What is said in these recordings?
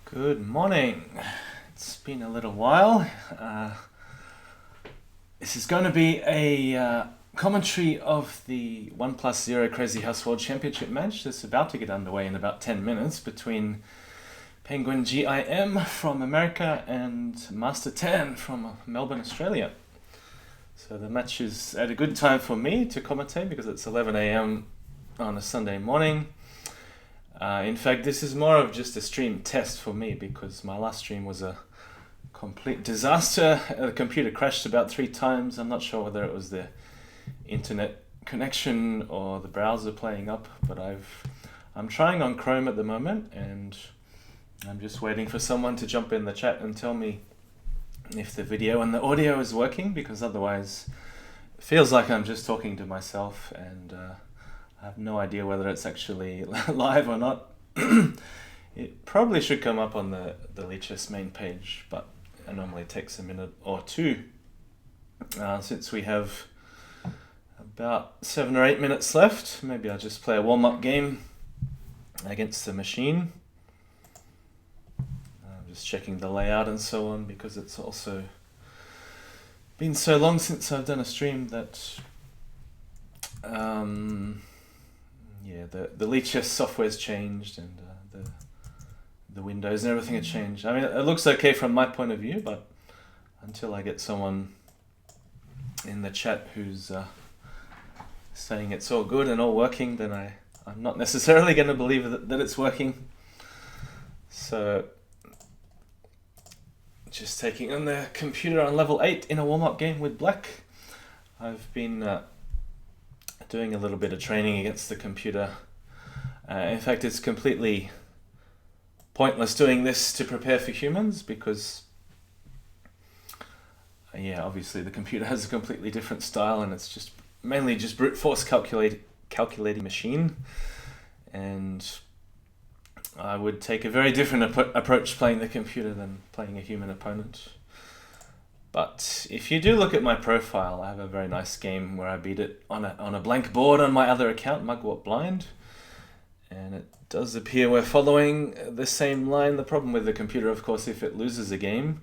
Good morning. It's been a little while. This is going to be a commentary of the 1+0 Crazyhouse World Championship match that's about to get underway in about 10 minutes between penguingim1 from America and mastertan from Melbourne, Australia. So the match is at a good time for me to commentate because it's 11 a.m. on a Sunday morning. In fact, this is more of just a stream test for me because my last stream was a complete disaster. The computer crashed about 3 times. I'm not sure whether it was the internet connection or the browser playing up, but I'm trying on Chrome at the moment, and I'm just waiting for someone to jump in the chat and tell me if the video and the audio is working, because otherwise it feels like I'm just talking to myself, and I have no idea whether it's actually live or not. It probably should come up on the Lichess main page, but it normally takes a minute or two. Since we have about 7 or 8 minutes left, maybe I'll just play a warm-up game against the machine. I'm just checking the layout and so on, because it's also been so long since I've done a stream that the Lichess software's changed, and the windows and everything have changed. I mean, it looks okay from my point of view, but until I get someone in the chat who's saying it's all good and all working, then I'm not necessarily going to believe that it's working. So just taking on the computer on level 8 in a warm-up game with black. I've been doing a little bit of training against the computer. In fact, it's completely pointless doing this to prepare for humans because, obviously the computer has a completely different style, and it's just mainly just brute force calculating machine. And I would take a very different approach playing the computer than playing a human opponent. But if you do look at my profile, I have a very nice game where I beat it on a blank board on my other account, Mugwort Blind. And it does appear we're following the same line. The problem with the computer, of course, if it loses a game,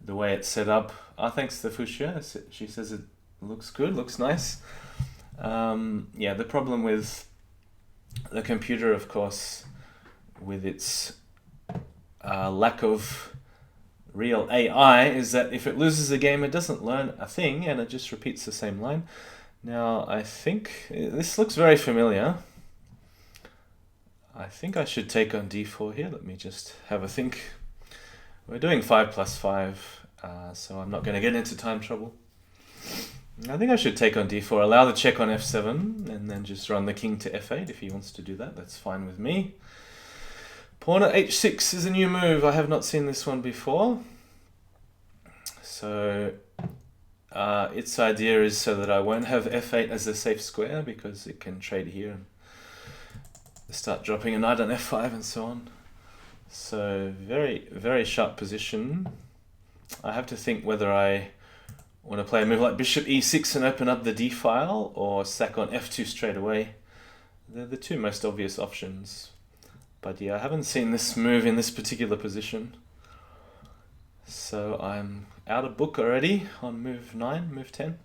the way it's set up, thanks to Fuxia, she says it looks good, looks nice. The problem with the computer, of course, with its lack of real AI, is that if it loses a game, it doesn't learn a thing, and it just repeats the same line. Now, I think this looks very familiar. I think I should take on d4 here. Let me just have a think. We're doing 5+5, so I'm not going to get into time trouble. I think I should take on d4, allow the check on f7, and then just run the king to f8 if he wants to do that. That's fine with me. Pawn at h6 is a new move. I have not seen this one before. So its idea is so that I won't have f8 as a safe square, because it can trade here and start dropping a knight on f5 and so on. So very, very sharp position. I have to think whether I want to play a move like bishop e6 and open up the d file, or sack on f2 straight away. They're the two most obvious options. But yeah, I haven't seen this move in this particular position. So I'm out of book already on move 9, move 10.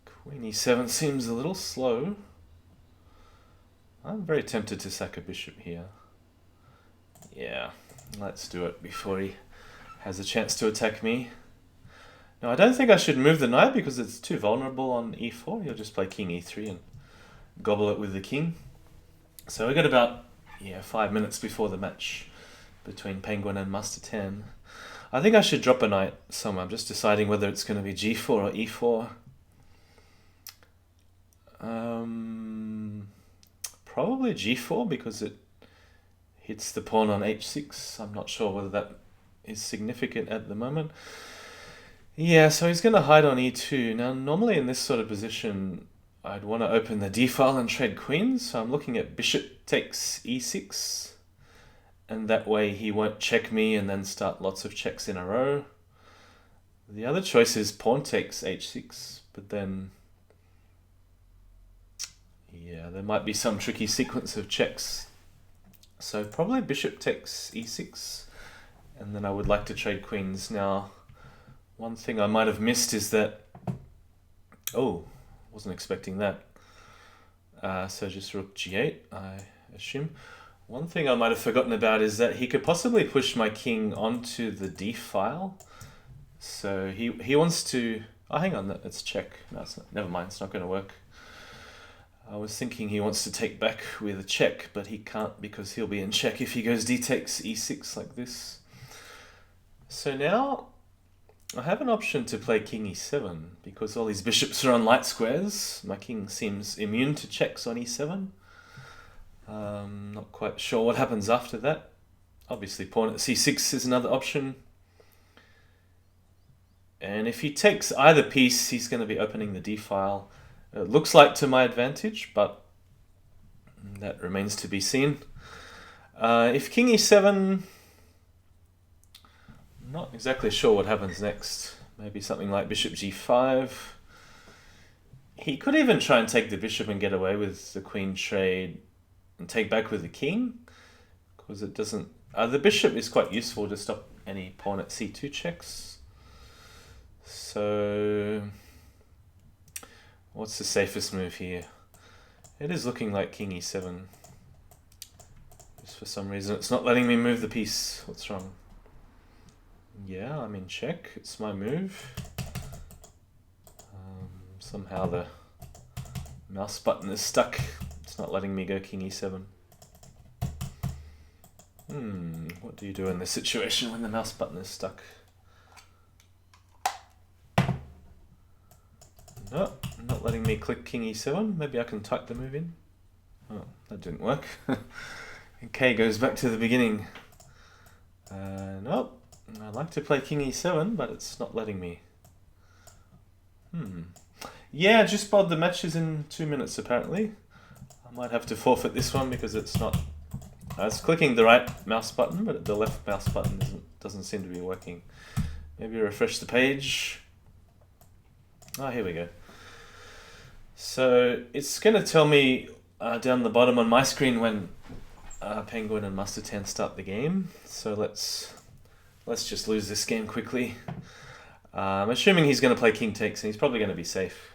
Queen e7 seems a little slow. I'm very tempted to sack a bishop here. Yeah, let's do it before he has a chance to attack me. Now, I don't think I should move the knight because it's too vulnerable on e4. He'll just play king e3 and gobble it with the king. So we got about 5 minutes before the match between Penguin and mastertan. I think I should drop a knight somewhere. I'm just deciding whether it's going to be g4 or e4. Probably g4 because it hits the pawn on h6. I'm not sure whether that is significant at the moment. Yeah, so he's going to hide on e2. Now, normally in this sort of position, I'd want to open the d-file and trade queens, so I'm looking at bishop takes e6, and that way he won't check me and then start lots of checks in a row. The other choice is pawn takes h6, but then yeah, there might be some tricky sequence of checks. So probably bishop takes e6, and then I would like to trade queens. Now, one thing I might have missed is that, oh, wasn't expecting that. So just rook g8, I assume. One thing I might have forgotten about is that he could possibly push my king onto the d-file. So he wants to, oh, hang on, it's check. No, it's not, never mind, it's not going to work. I was thinking he wants to take back with a check, but he can't because he'll be in check if he goes d takes e6 like this. So now I have an option to play king e7 because all these bishops are on light squares. My king seems immune to checks on e7. Not quite sure what happens after that. Obviously pawn at c6 is another option. And if he takes either piece, he's going to be opening the d-file. It looks like to my advantage, but that remains to be seen. If king e7, I'm not exactly sure what happens next. Maybe something like bishop g5. He could even try and take the bishop and get away with the queen trade and take back with the king, because it doesn't... the bishop is quite useful to stop any pawn at c2 checks. So what's the safest move here? It is looking like king e7. Just for some reason it's not letting me move the piece. What's wrong? Yeah, I'm in check. It's my move. Somehow the mouse button is stuck. It's not letting me go king e7. What do you do in this situation when the mouse button is stuck? No, not letting me click king e7. Maybe I can type the move in. Oh, that didn't work. Okay, goes back to the beginning. Nope. I'd like to play king e7, but it's not letting me. Yeah, just bowled the matches in 2 minutes apparently. I might have to forfeit this one because it's not... it's clicking the right mouse button, but the left mouse button doesn't seem to be working. Maybe refresh the page. Oh, here we go. So it's going to tell me down the bottom on my screen when Penguin and mastertan start the game. So let's just lose this game quickly. I'm assuming he's going to play king takes, and he's probably going to be safe.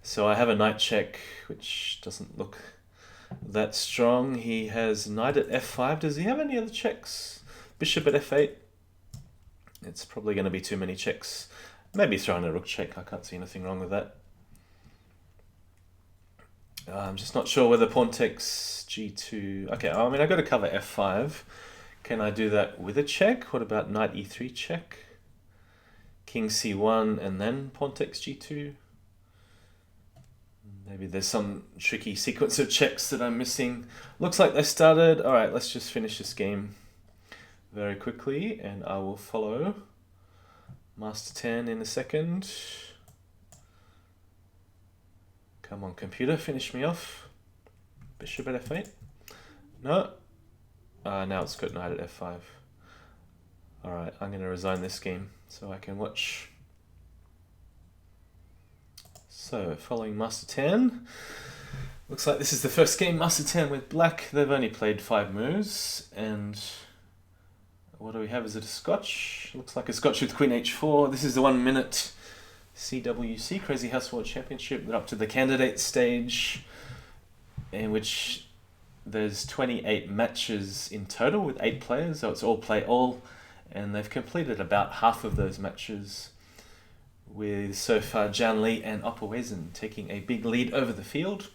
So I have a knight check, which doesn't look that strong. He has knight at f5. Does he have any other checks? Bishop at f8. It's probably going to be too many checks. Maybe throw in a rook check. I can't see anything wrong with that. I'm just not sure whether pawn takes g2. Okay, I mean, I've got to cover f5. Can I do that with a check? What about knight e3 check? King c1 and then pawn takes g2. Maybe there's some tricky sequence of checks that I'm missing. Looks like they started. All right, let's just finish this game very quickly, and I will follow mastertan in a second. Come on, computer, finish me off. Bishop at f8. No. Now it's got knight at f5. Alright, I'm going to resign this game so I can watch. So, following mastertan. Looks like this is the first game mastertan with black. They've only played 5 moves. And what do we have? Is it a scotch? Looks like a scotch with queen h4. This is the 1 minute CWC Crazyhouse World Championship. They're up to the candidate stage, in which there's 28 matches in total with 8 players, so it's all play all, and they've completed about half of those matches, with so far Jan Lee and Opperwezen taking a big lead over the field.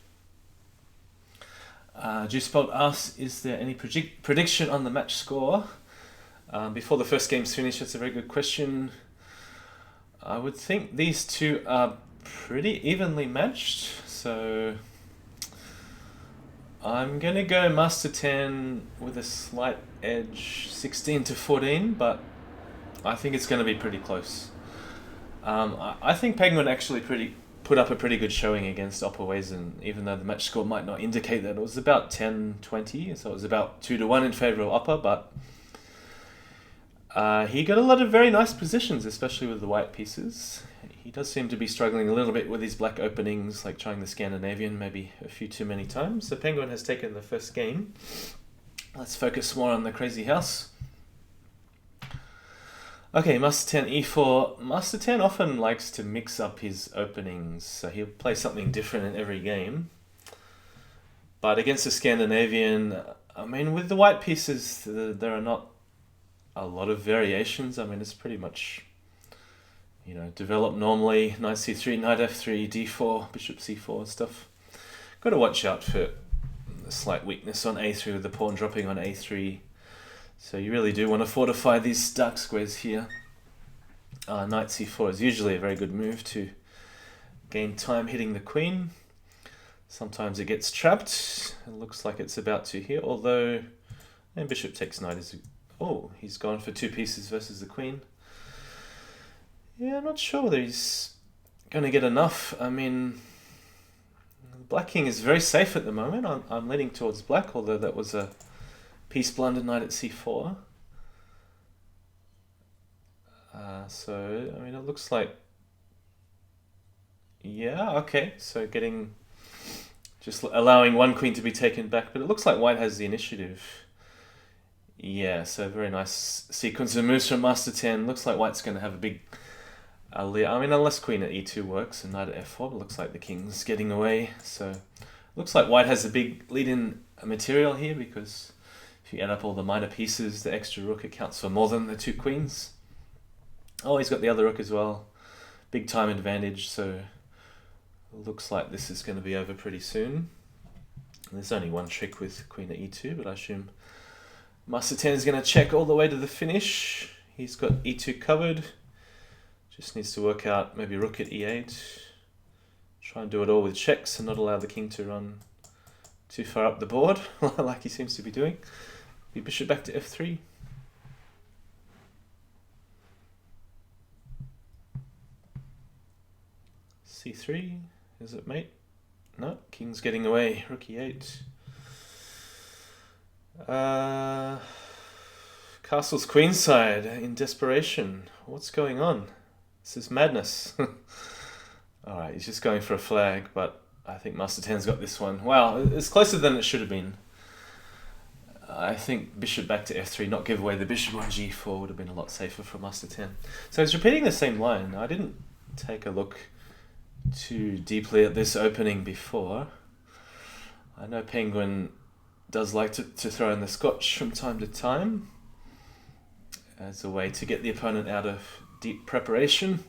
Juicebolt asks, is there any prediction on the match score? Before the first game's finished, that's a very good question. I would think these two are pretty evenly matched, so I'm going to go mastertan with a slight edge, 16 to 14, but I think it's going to be pretty close. I think Penguin actually put up a pretty good showing against Opperweisen, even though the match score might not indicate that. It was about 10-20, so it was about 2-1 in favour of Opper, but he got a lot of very nice positions, especially with the white pieces. He does seem to be struggling a little bit with his black openings, like trying the Scandinavian maybe a few too many times. So Penguin has taken the first game. Let's focus more on the Crazy House. Okay, mastertan e4. Mastertan often likes to mix up his openings, so he'll play something different in every game. But against the Scandinavian, I mean, with the white pieces, there are not a lot of variations. I mean, it's pretty much, you know, developed normally. Knight c3, knight f3, d4, bishop c4 and stuff. Got to watch out for the slight weakness on a3 with the pawn dropping on a3. So you really do want to fortify these dark squares here. Knight c4 is usually a very good move to gain time hitting the queen. Sometimes it gets trapped. It looks like it's about to here, although and bishop takes knight is... Oh, he's gone for two pieces versus the queen. Yeah, I'm not sure whether he's going to get enough. I mean, black king is very safe at the moment. I'm leaning towards black, although that was a piece blunder, knight at c4. So, I mean, it looks like... Yeah, okay. So getting... Just allowing one queen to be taken back, but it looks like white has the initiative. Yeah, so very nice sequence of moves from mastertan. Looks like white's going to have a big... I mean, unless queen at e2 works and knight at f4, but looks like the king's getting away. So, looks like white has a big lead-in material here, because if you add up all the minor pieces, the extra rook accounts for more than the two queens. Oh, he's got the other rook as well. Big time advantage, so looks like this is going to be over pretty soon. And there's only one trick with queen at e2, but I assume mastertan is going to check all the way to the finish. He's got e2 covered. Just needs to work out maybe rook at e8. Try and do it all with checks and not allow the king to run too far up the board, like he seems to be doing. Be bishop back to f3. c3. Is it mate? No, king's getting away. Rook e8. Castle's queenside in desperation. What's going on? This is madness. Alright, he's just going for a flag, but I think mastertan's got this one. Wow, it's closer than it should have been. I think bishop back to f3, not give away the bishop on g4 would have been a lot safer for mastertan. So he's repeating the same line. I didn't take a look too deeply at this opening before. I know Penguin does like to throw in the scotch from time to time as a way to get the opponent out of deep preparation.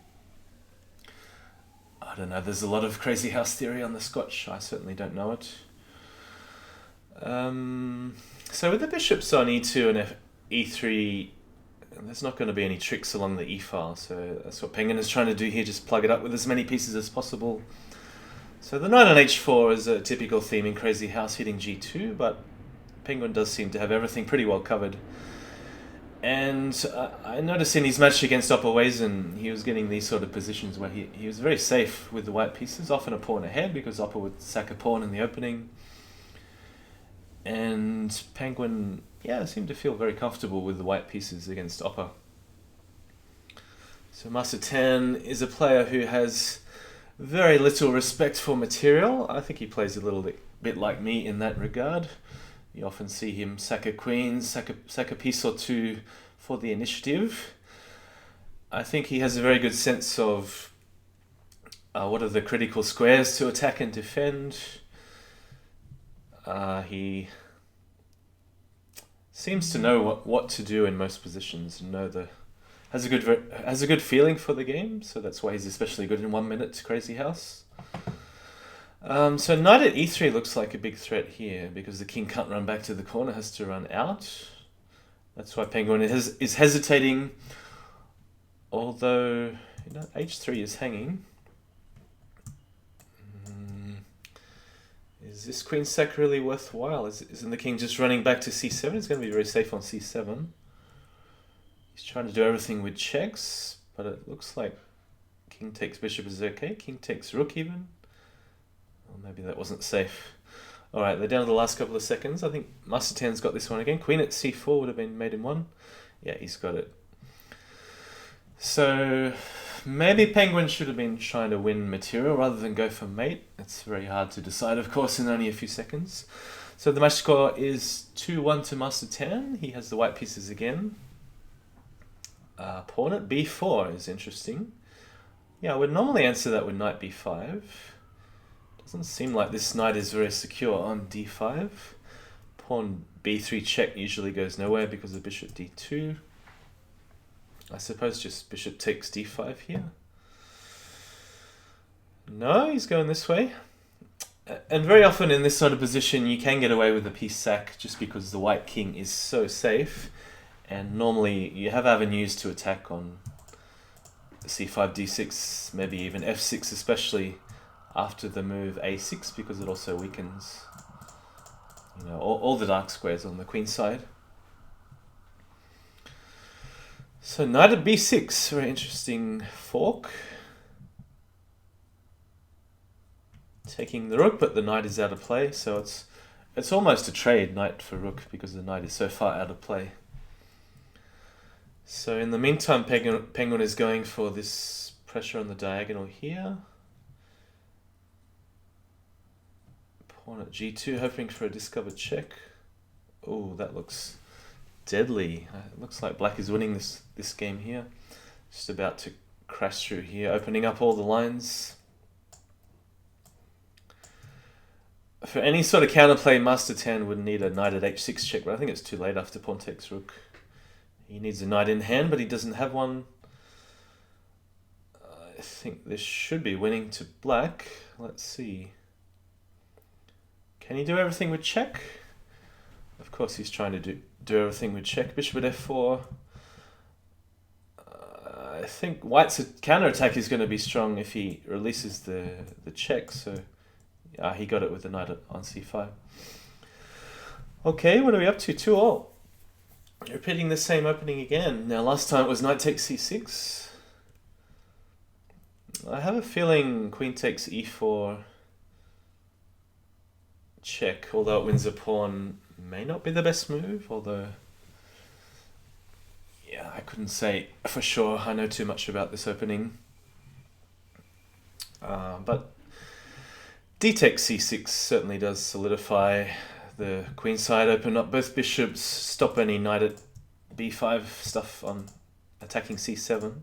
I don't know, there's a lot of crazy house theory on the scotch. I certainly don't know it. So with the bishops on e2 and e3, there's not going to be any tricks along the e-file, so that's what Penguin is trying to do here, just plug it up with as many pieces as possible. So the knight on h4 is a typical theme in Crazy House, hitting g2, but Penguin does seem to have everything pretty well covered. And I noticed in his match against Opperweisen, he was getting these sort of positions where he was very safe with the white pieces, often a pawn ahead, because Opper would sack a pawn in the opening. And Penguin, yeah, seemed to feel very comfortable with the white pieces against Opper. So mastertan is a player who has very little respect for material. I think he plays a little bit like me in that regard. You often see him sack a queen, sack a piece or two for the initiative. I think he has a very good sense of what are the critical squares to attack and defend. He seems to know what to do in most positions, and has a good feeling for the game. So that's why he's especially good in 1 minute Crazy House. So knight at e3 looks like a big threat here, because the king can't run back to the corner, has to run out. That's why Penguin is hesitating, although h3 is hanging. Is this queen sack really worthwhile? Isn't the king just running back to c7? It's going to be very safe on c7. He's trying to do everything with checks, but it looks like King takes bishop is okay. King takes rook even. Or maybe that wasn't safe. Alright, they're down to the last couple of seconds. I think mastertan's got this one again. Queen at c4 would have been mate in 1. Yeah, he's got it. So maybe Penguin should have been trying to win material rather than go for mate. It's very hard to decide, of course, in only a few seconds. So the match score is 2-1 to mastertan. He has the white pieces again. Pawn at b4 is interesting. Yeah, I would normally answer that with knight b5. Doesn't seem like this knight is very secure on d5. Pawn b3 check usually goes nowhere because of bishop d2. I suppose just bishop takes d5 here. No, he's going this way. And very often in this sort of position you can get away with a piece sack just because the white king is so safe. And normally you have avenues to attack on c5, d6, maybe even f6, especially after the move a6, because it also weakens, you know, all the dark squares on the queen side. So knight at b6, very interesting fork. Taking the rook, but the knight is out of play, so it's almost a trade, knight for rook, because the knight is so far out of play. So in the meantime, Penguin is going for this pressure on the diagonal here. Pawn at g2, hoping for a discovered check. Oh, that looks deadly. It looks like black is winning this game here. Just about to crash through here, opening up all the lines. For any sort of counterplay, mastertan would need a knight at h6 check, but I think it's too late after pawn takes rook. He needs a knight in hand, but he doesn't have one. I think this should be winning to black. Let's see. Can he do everything with check? Of course he's trying to do everything with check. Bishop at f4. I think white's counterattack is going to be strong if he releases the check, so he got it with the knight on c5. Okay, what are we up to? 2-all. Repeating the same opening again. Now last time it was knight takes c6. I have a feeling queen takes e4 check, although it wins a pawn, may not be the best move, although yeah, I couldn't say for sure. I know too much about this opening. But d takes c6 certainly does solidify the queen side, open up both bishops, stop any knight at b5 stuff on attacking c7.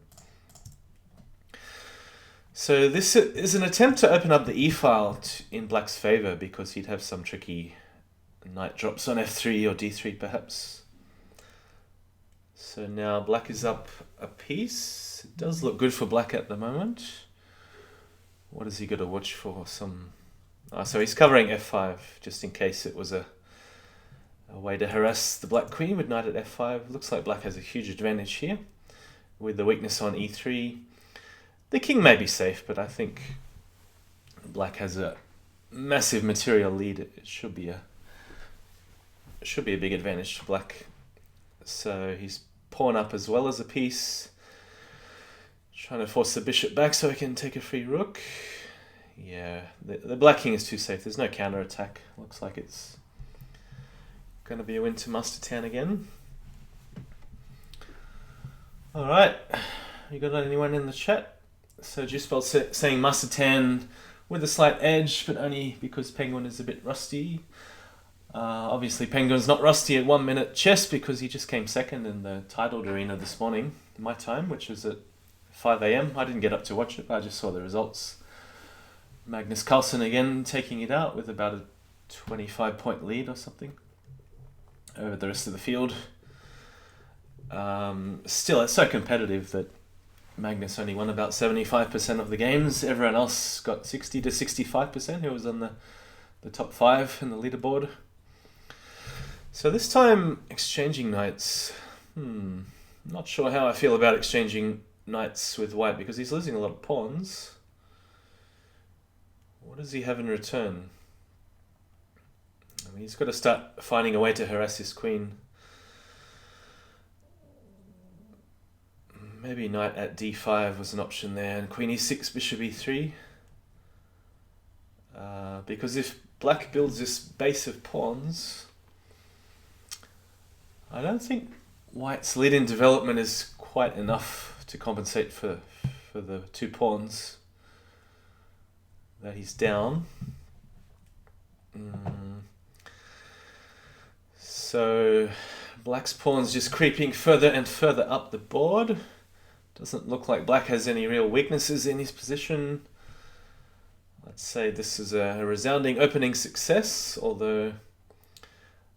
So this is an attempt to open up the e-file in black's favor, because he'd have some tricky knight drops on f3 or d3 perhaps. So now black is up a piece. It does look good for black at the moment. What has he got to watch for? So he's covering f5 just in case it was a way to harass the black queen with knight at f5. Looks like black has a huge advantage here with the weakness on e3. The king may be safe, but I think black has a massive material lead. It should be a big advantage to black. So he's pawn up as well as a piece, trying to force the bishop back so he can take a free rook. Yeah, the black king is too safe. There's no counter attack. Looks like it's going to be a win to mastertan again. All right, you got anyone in the chat? So Juicebell saying mastertan with a slight edge, but only because Penguin is a bit rusty. Obviously Penguin's not rusty at 1 minute chess because he just came second in the titled arena this morning, my time, which was at 5 AM. I didn't get up to watch it, but I just saw the results. Magnus Carlsen again taking it out with about a 25-point lead or something over the rest of the field. Still, it's so competitive that Magnus only won about 75% of the games. Everyone else got 60 to 65%. He was on the top 5 in the leaderboard. So this time, exchanging knights. Not sure how I feel about exchanging knights with white because he's losing a lot of pawns. What does he have in return? I mean, he's got to start finding a way to harass his queen. Maybe knight at d5 was an option there, and queen e6, bishop e3. Because if black builds this base of pawns, I don't think white's lead-in development is quite enough to compensate for the 2 pawns that he's down. So black's pawns just creeping further and further up the board. Doesn't look like black has any real weaknesses in his position. Let's say this is a resounding opening success, although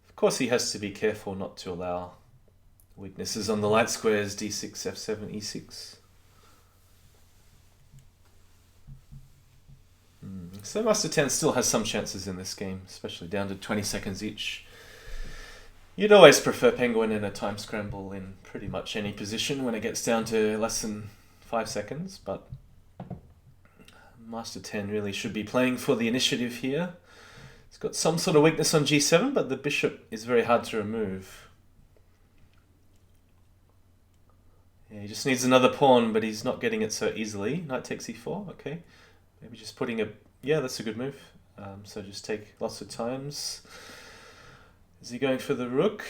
of course he has to be careful not to allow weaknesses on the light squares d6, f7, e6. So mastertan still has some chances in this game, especially down to 20 seconds each. You'd always prefer Penguin in a time scramble in pretty much any position when it gets down to less than 5 seconds, but mastertan really should be playing for the initiative here. It's got some sort of weakness on g7, but the bishop is very hard to remove. Yeah, he just needs another pawn, but he's not getting it so easily. Knight takes e4, okay. Maybe just putting a... Yeah, that's a good move. So just take lots of times. Is he going for the rook?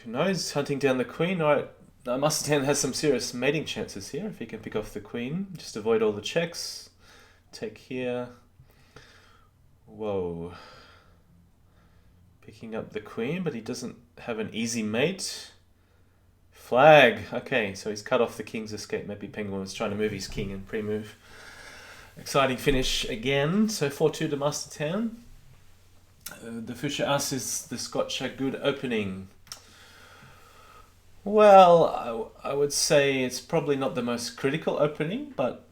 No, he's hunting down the queen. All right, mastertan has some serious mating chances here if he can pick off the queen. Just avoid all the checks. Take here. Whoa. Picking up the queen, but he doesn't have an easy mate. Flag. Okay, so he's cut off the king's escape. Maybe Penguin was trying to move his king in pre-move. Exciting finish again. So 4-2 to mastertan. The Fischer asks, is the Scotch a good opening? Well, I would say it's probably not the most critical opening, but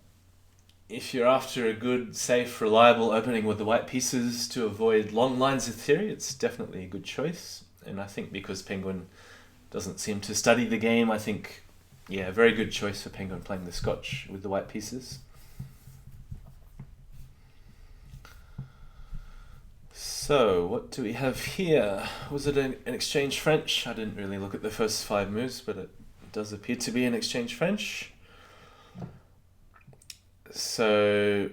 if you're after a good, safe, reliable opening with the white pieces to avoid long lines of theory, it's definitely a good choice. And I think because Penguin doesn't seem to study the game, I think, yeah, very good choice for Penguin playing the Scotch with the white pieces. So, what do we have here? Was it an exchange French? I didn't really look at the first 5 moves, but it does appear to be an exchange French. So,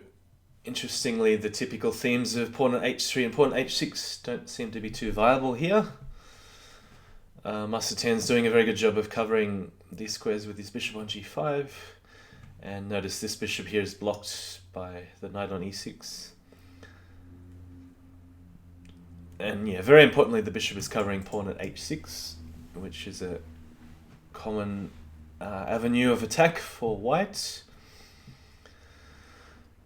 interestingly, the typical themes of pawn at h3 and pawn at h6 don't seem to be too viable here. Mastertan's doing a very good job of covering these squares with his bishop on g5. And notice this bishop here is blocked by the knight on e6. And yeah, very importantly, the bishop is covering pawn at h6, which is a common avenue of attack for white.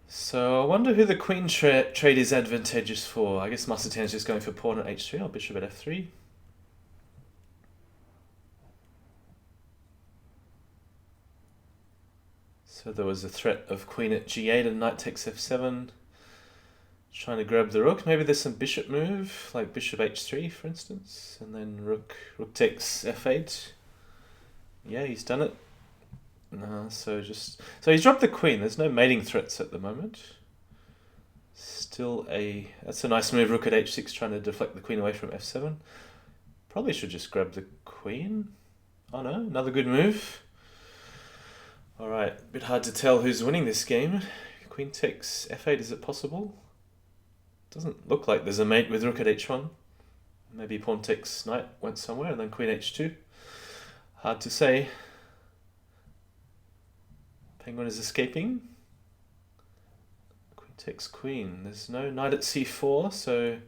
So I wonder who the queen trade is advantageous for. I guess mastertan's just going for pawn at h3 or bishop at f3. So there was a threat of queen at g8 and knight takes f7. Trying to grab the rook. Maybe there's some bishop move, like bishop h3, for instance, and then rook takes f8. Yeah, he's done it. So he's dropped the queen. There's no mating threats at the moment. That's a nice move. Rook at h6, trying to deflect the queen away from f7. Probably should just grab the queen. Oh no, another good move. All right, a bit hard to tell who's winning this game. Queen takes f8. Is it possible? Doesn't look like there's a mate with rook at h1. Maybe pawn takes knight went somewhere and then queen h2. Hard to say. Penguin is escaping. Queen takes queen. There's no knight at c4, so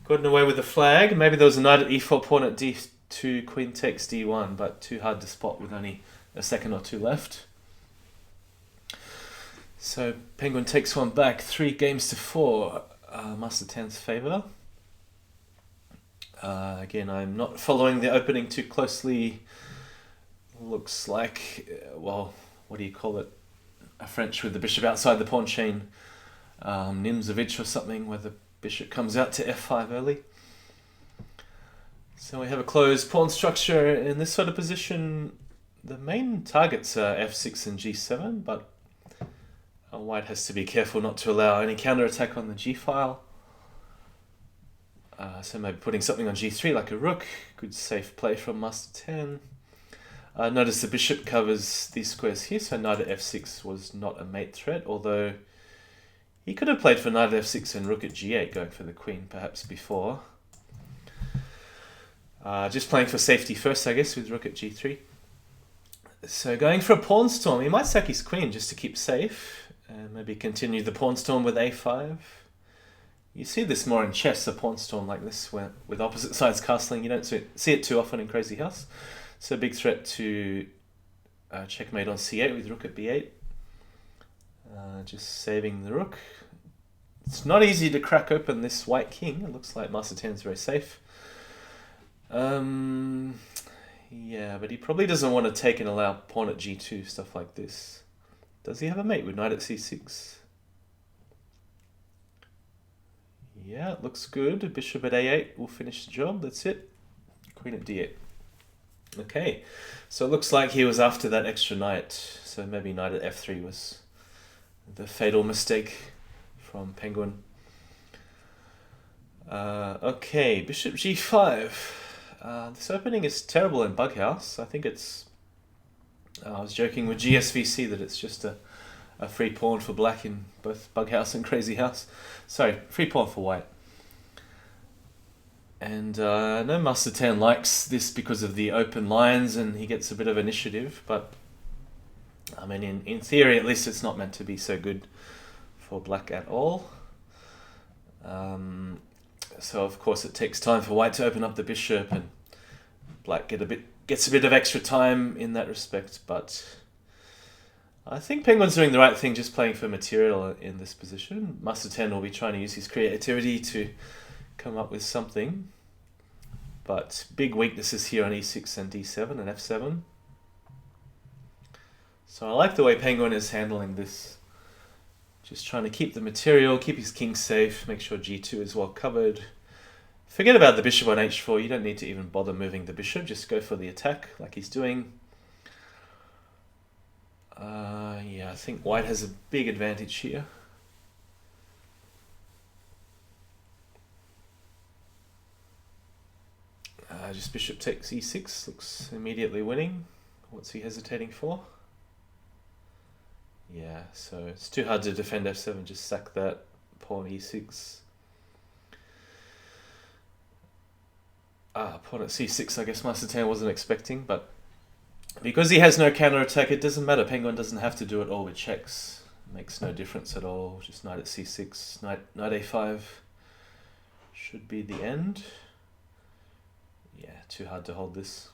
gotten away with the flag. Maybe there was a knight at e4, pawn at d2, queen takes d1, but too hard to spot with only a second or 2 left. So Penguin takes one back, 3 games to 4. Mastertan's favour. Again, I'm not following the opening too closely. Looks like, well, what do you call it? A French with the bishop outside the pawn chain. Nimzovich or something, where the bishop comes out to f5 early. So we have a closed pawn structure in this sort of position. The main targets are f6 and g7, but white has to be careful not to allow any counterattack on the g-file. So maybe putting something on g3 like a rook. Good safe play from mastertan. Notice the bishop covers these squares here, so knight at f6 was not a mate threat, although he could have played for knight at f6 and rook at g8, going for the queen perhaps before. Just playing for safety first, I guess, with rook at g3. So going for a pawn storm, he might sack his queen just to keep safe, and maybe continue the pawn storm with a5. You see this more in chess, a pawn storm like this, where with opposite sides castling. You don't see it too often in Crazyhouse. So big threat to checkmate on c8 with rook at b8. Just saving the rook. It's not easy to crack open this white king. It looks like mastertan's very safe. Yeah, but he probably doesn't want to take and allow pawn at g2, stuff like this. Does he have a mate with knight at c6? Yeah, it looks good. Bishop at a8 will finish the job. That's it. Queen at d8. Okay, so it looks like he was after that extra knight. So maybe knight at f3 was the fatal mistake from Penguin. Okay, bishop g5. This opening is terrible in Bughouse. I think it's... I was joking with GSVC that it's just a free pawn for black in both Bughouse and Crazyhouse. Sorry, free pawn for white. And I know mastertan likes this because of the open lines and he gets a bit of initiative, but I mean, in theory, at least it's not meant to be so good for black at all. So of course it takes time for white to open up the bishop, and black gets a bit of extra time in that respect, but I think Penguin's doing the right thing just playing for material in this position. mastertan will be trying to use his creativity to come up with something, but big weaknesses here on e6 and d7 and f7. So I like the way Penguin is handling this. Just trying to keep the material, keep his king safe, make sure g2 is well covered. Forget about the bishop on h4, you don't need to even bother moving the bishop, just go for the attack like he's doing. Yeah, I think white has a big advantage here. Just bishop takes e6, looks immediately winning. What's he hesitating for? Yeah, so it's too hard to defend f7, just sack that pawn e6. Pawn at c6 I guess mastertan wasn't expecting, but because he has no counter-attack, it doesn't matter. Penguin doesn't have to do it all with checks. It makes no difference at all. Just knight at c6, knight a5 should be the end. Yeah, too hard to hold this.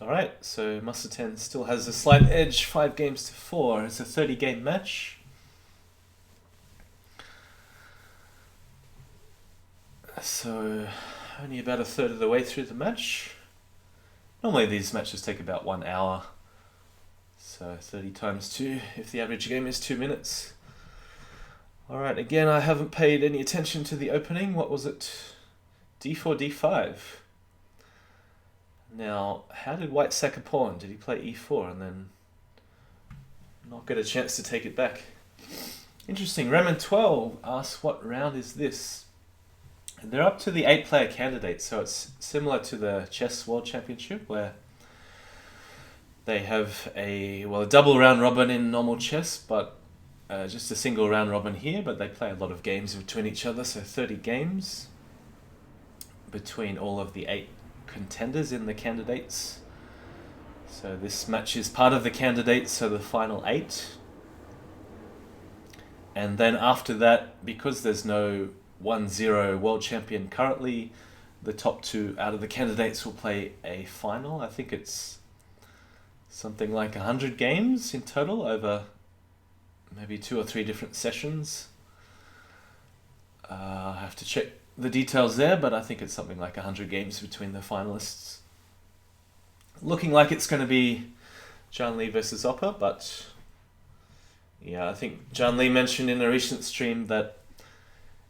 Alright, so mastertan still has a slight edge, 5 games to 4. It's a 30-game match. So, only about a third of the way through the match. Normally these matches take about 1 hour. So 30 times 2, if the average game is 2 minutes. Alright, again, I haven't paid any attention to the opening. What was it? d4, d5. Now, how did white sack a pawn? Did he play e4 and then not get a chance to take it back? Interesting. Raymond12 asks, what round is this? And they're up to the 8-player candidates, so it's similar to the Chess World Championship, where they have a double round robin in normal chess, but just a single round robin here, but they play a lot of games between each other, so 30 games between all of the 8 contenders in the candidates. So this match is part of the candidates, so the final 8. And then after that, because there's no 1-0 world champion currently, the top 2 out of the candidates will play a final. I think it's something like 100 games in total over maybe 2 or 3 different sessions. I have to check the details there, but I think it's something like 100 games between the finalists. Looking like it's going to be John Lee versus Oppa, but yeah, I think John Lee mentioned in a recent stream that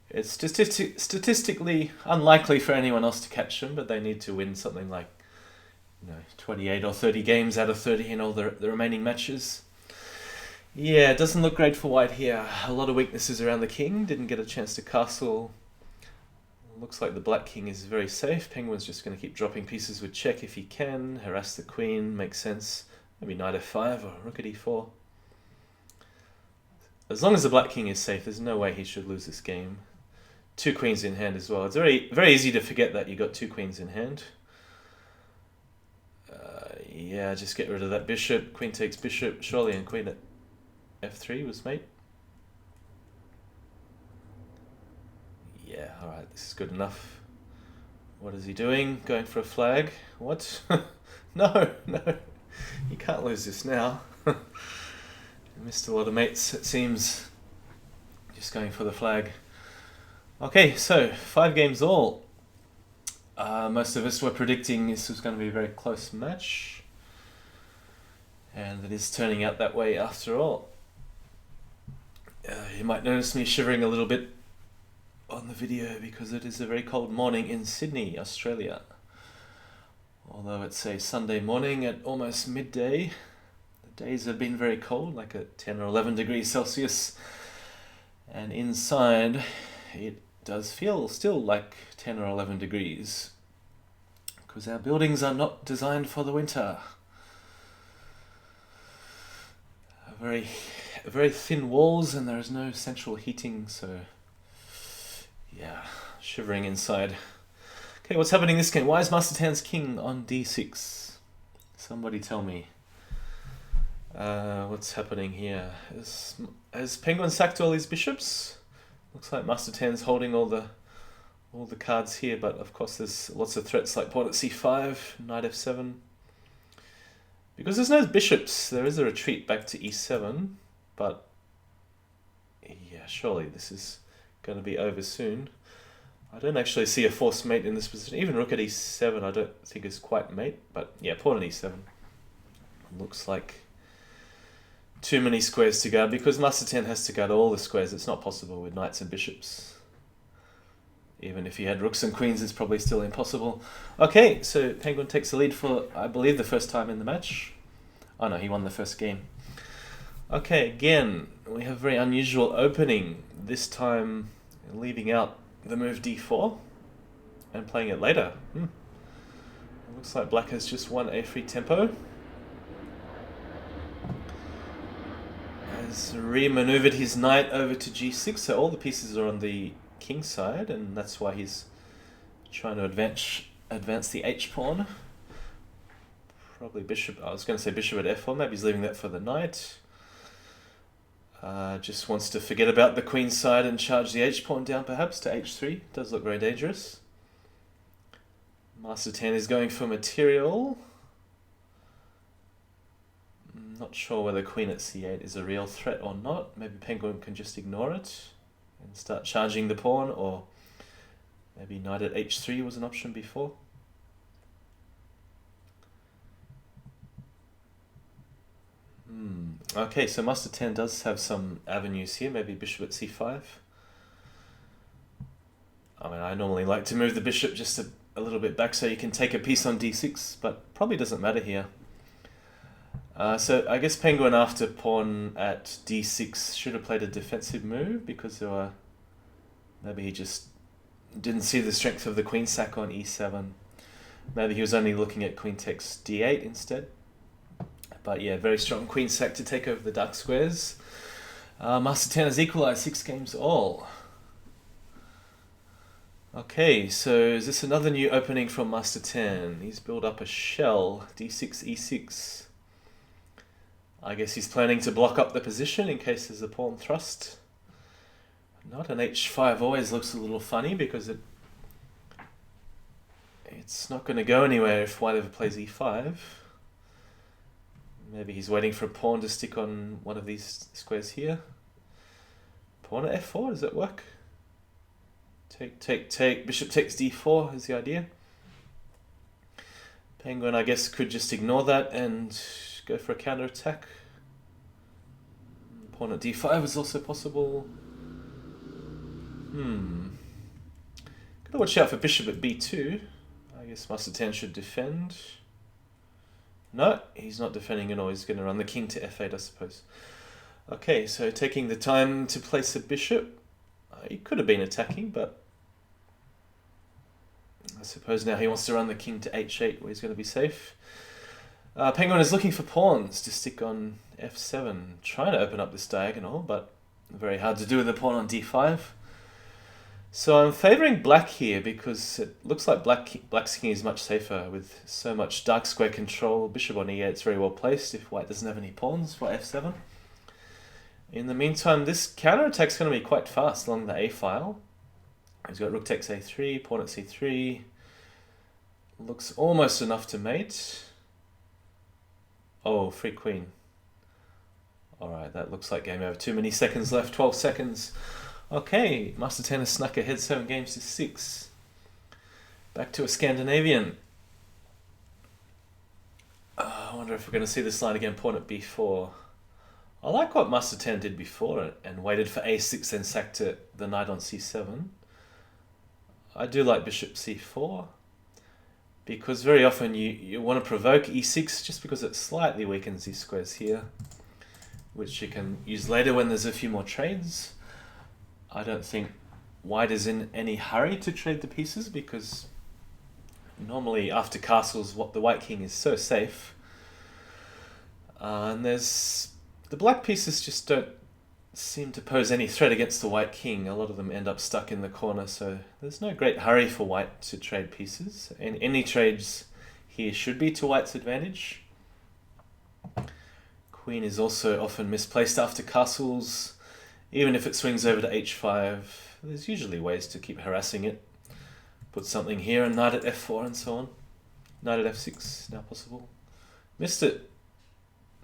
it's statistically unlikely for anyone else to catch him, but they need to win something like 28 or 30 games out of 30 in all the remaining matches. Yeah, it doesn't look great for white here. A lot of weaknesses around the king. Didn't get a chance to castle. Looks like the black king is very safe. Penguin's just going to keep dropping pieces with check if he can. Harass the queen, makes sense. Maybe knight f5 or rook at e4. As long as the black king is safe, there's no way he should lose this game. 2 queens in hand as well. It's very easy to forget that you got 2 queens in hand. Yeah, just get rid of that bishop. Queen takes bishop, surely, and queen at f3 was mate. Yeah, alright, this is good enough. What is he doing? Going for a flag? What? No. You can't lose this now. You missed a lot of mates, it seems. Just going for the flag. Okay, so 5 games all. Most of us were predicting this was going to be a very close match. And it is turning out that way after all. You might notice me shivering a little bit on the video because it is a very cold morning in Sydney, Australia. Although it's a Sunday morning at almost midday, the days have been very cold, like at 10 or 11 degrees Celsius. And inside, it does feel still like 10 or 11 degrees because our buildings are not designed for the winter. Very thin walls and there is no central heating, so yeah, shivering inside. Okay, what's happening this game? Why is mastertan's king on d6? Somebody tell me. What's happening here? Has Penguin sacked all his bishops? Looks like mastertan's holding all the cards here, but of course there's lots of threats like pawn at c5, knight f7. Because there's no bishops, there is a retreat back to e7, but yeah, surely this is going to be over soon. I don't actually see a forced mate in this position. Even rook at e7 I don't think is quite mate, but yeah, pawn at e7. Looks like too many squares to guard, because mastertan has to guard all the squares. It's not possible with knights and bishops. Even if he had rooks and queens, it's probably still impossible. Okay, so Penguin takes the lead for, I believe, the first time in the match. Oh no, he won the first game. Okay, again, we have a very unusual opening. This time leaving out the move d4 and playing it later. It looks like black has just won a free tempo. Has re-maneuvered his knight over to g6, so all the pieces are on the king side, and that's why he's trying to advance the h-pawn. Probably bishop, I was going to say bishop at f4, maybe he's leaving that for the knight. Just wants to forget about the queen side and charge the h-pawn down perhaps to h3. Does look very dangerous. Mastertan is going for material. Not sure whether queen at c8 is a real threat or not. Maybe Penguin can just ignore it and start charging the pawn, or maybe knight at h3 was an option before. Okay, so mastertan does have some avenues here. Maybe bishop at c5. I mean, I normally like to move the bishop just a little bit back so you can take a piece on d6, but probably doesn't matter here. So I guess Penguin after pawn at d6 should have played a defensive move, because there were, maybe he just didn't see the strength of the queen sack on e7. Maybe he was only looking at queen takes d8 instead. But yeah, very strong queen sack to take over the dark squares. Mastertan has equalized 6 games all. Okay, so is this another new opening from mastertan? He's built up a shell, d6, e6. I guess he's planning to block up the position in case there's a pawn thrust. Not an h5 always looks a little funny, because it's not going to go anywhere if white ever plays e5. Maybe he's waiting for a pawn to stick on one of these squares here. Pawn at f4, does that work? Take, bishop takes d4 is the idea. Penguin, I guess, could just ignore that and go for a counter-attack. Pawn at d5 is also possible. Gotta watch out for bishop at b2. I guess mastertan should defend. No, he's not defending at all. He's going to run the king to f8, I suppose. Okay, so taking the time to place a bishop. He could have been attacking, but I suppose now he wants to run the king to h8 where he's going to be safe. Penguin is looking for pawns to stick on f7, trying to open up this diagonal, but very hard to do with a pawn on d5. So I'm favouring black here because it looks like black's king is much safer with so much dark square control. Bishop on e8, it's very well placed if white doesn't have any pawns for f7. In the meantime, this counterattack's going to be quite fast along the a file. He's got rook takes a3, pawn at c3. Looks almost enough to mate. Oh, free queen. Alright, that looks like game over. Too many seconds left, 12 seconds. Okay, mastertan has snuck ahead 7 games to 6. Back to a Scandinavian. I wonder if we're going to see this line again, pawn at b4. I like what mastertan did before and waited for a6 then sacked the knight on c7. I do like bishop c4 because very often you want to provoke e6 just because it slightly weakens these squares here, which you can use later when there's a few more trades. I don't think white is in any hurry to trade the pieces because normally after castles the white king is so safe. And the black pieces just don't seem to pose any threat against the white king. A lot of them end up stuck in the corner, so there's no great hurry for white to trade pieces. And any trades here should be to white's advantage. Queen is also often misplaced after castles. Even if it swings over to h5, there's usually ways to keep harassing it. Put something here and knight at f4 and so on. Knight at f6, now possible. Missed it.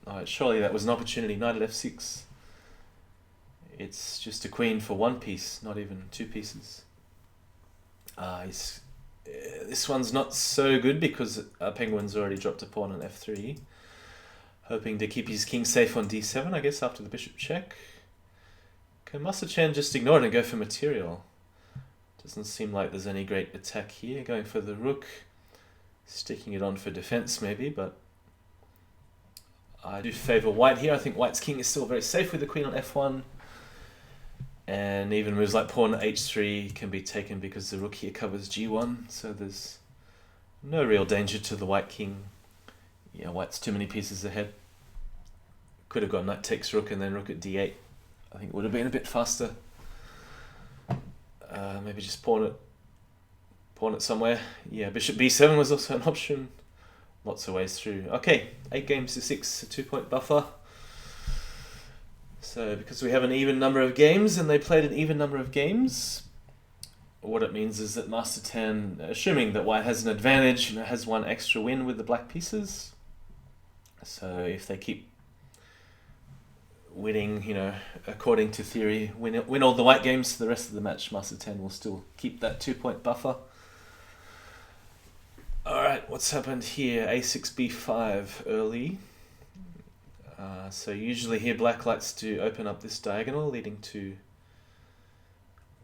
Alright, surely that was an opportunity. Knight at f6. It's just a queen for one piece, not even 2 pieces. This one's not so good because Penguin's already dropped a pawn on f3. Hoping to keep his king safe on d7, I guess, after the bishop check. Can mastertan just ignore it and go for material? Doesn't seem like there's any great attack here. Going for the rook. Sticking it on for defense maybe, but I do favour white here. I think white's king is still very safe with the queen on f1. And even moves like pawn h3 can be taken because the rook here covers g1. So there's no real danger to the white king. Yeah, white's too many pieces ahead. Could have gone knight takes rook and then rook at d8. I think it would have been a bit faster. Maybe just pawn it somewhere. Yeah, bishop b7 was also an option. Lots of ways through. Okay, 8 games to 6, a 2-point buffer. So because we have an even number of games and they played an even number of games, what it means is that mastertan, assuming that white has an advantage, has one extra win with the black pieces. So if they keep winning, according to theory, win all the white games for the rest of the match, mastertan will still keep that 2-point buffer. Alright, what's happened here? a6, b5 early. So usually here black likes to open up this diagonal, leading to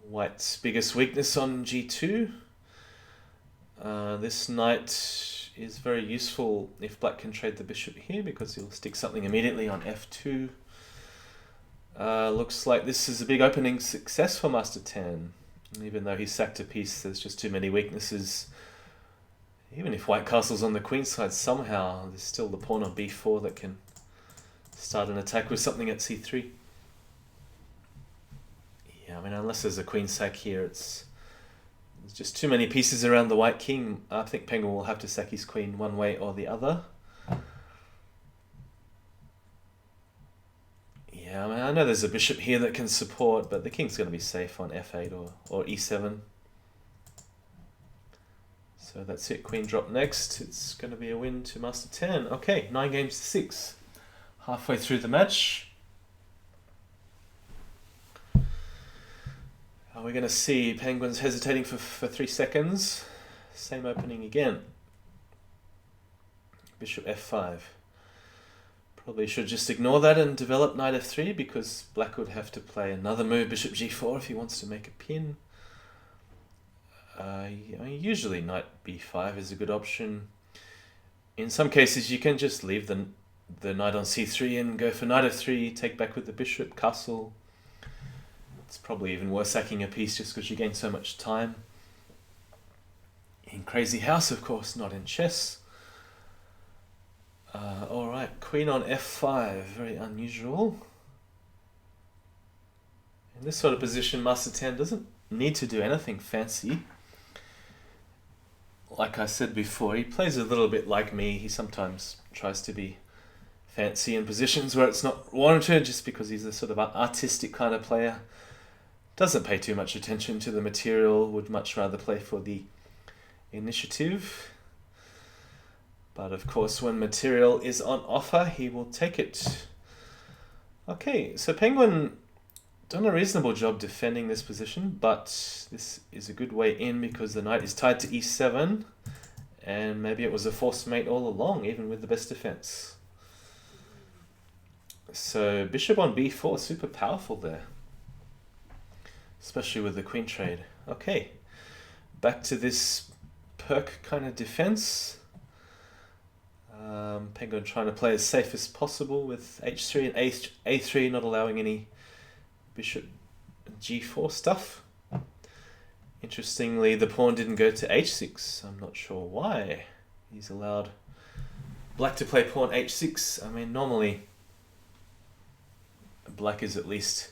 white's biggest weakness on g2. This knight is very useful if black can trade the bishop here because he'll stick something immediately on f2. Looks like this is a big opening success for mastertan. Even though he sacked a piece, there's just too many weaknesses. Even if white castle's on the queen side, somehow there's still the pawn on b4 that can start an attack with something at c3. Yeah, I mean, unless there's a queen sack here, there's just too many pieces around the white king. I think Penguin will have to sack his queen one way or the other. Yeah, I mean, I know there's a bishop here that can support, but the king's going to be safe on f8 or e7. So that's it, queen drop next. It's going to be a win to mastertan. Okay, 9 games to 6. Halfway through the match. We're going to see Penguins hesitating for 3 seconds. Same opening again. Bishop f5. Probably should just ignore that and develop knight f3 because black would have to play another move, bishop g4, if he wants to make a pin. Usually knight b5 is a good option. In some cases you can just leave the knight on c3 and go for knight f3, take back with the bishop, castle. It's probably even worth sacking a piece just because you gain so much time. In Crazyhouse, of course, not in chess. Alright, queen on f5, very unusual. In this sort of position, mastertan doesn't need to do anything fancy. Like I said before, he plays a little bit like me. He sometimes tries to be fancy in positions where it's not warranted, just because he's a sort of artistic kind of player. Doesn't pay too much attention to the material, would much rather play for the initiative. But of course, when material is on offer, he will take it. Okay, so Penguin done a reasonable job defending this position, but this is a good way in because the knight is tied to e7, and maybe it was a forced mate all along, even with the best defense. So bishop on b4, super powerful there, especially with the queen trade. Okay, back to this perk kind of defense. Penguin trying to play as safe as possible with h3 and a3, not allowing any bishop g4 stuff. Interestingly, the pawn didn't go to h6. I'm not sure why. He's allowed black to play pawn h6. I mean, normally black is at least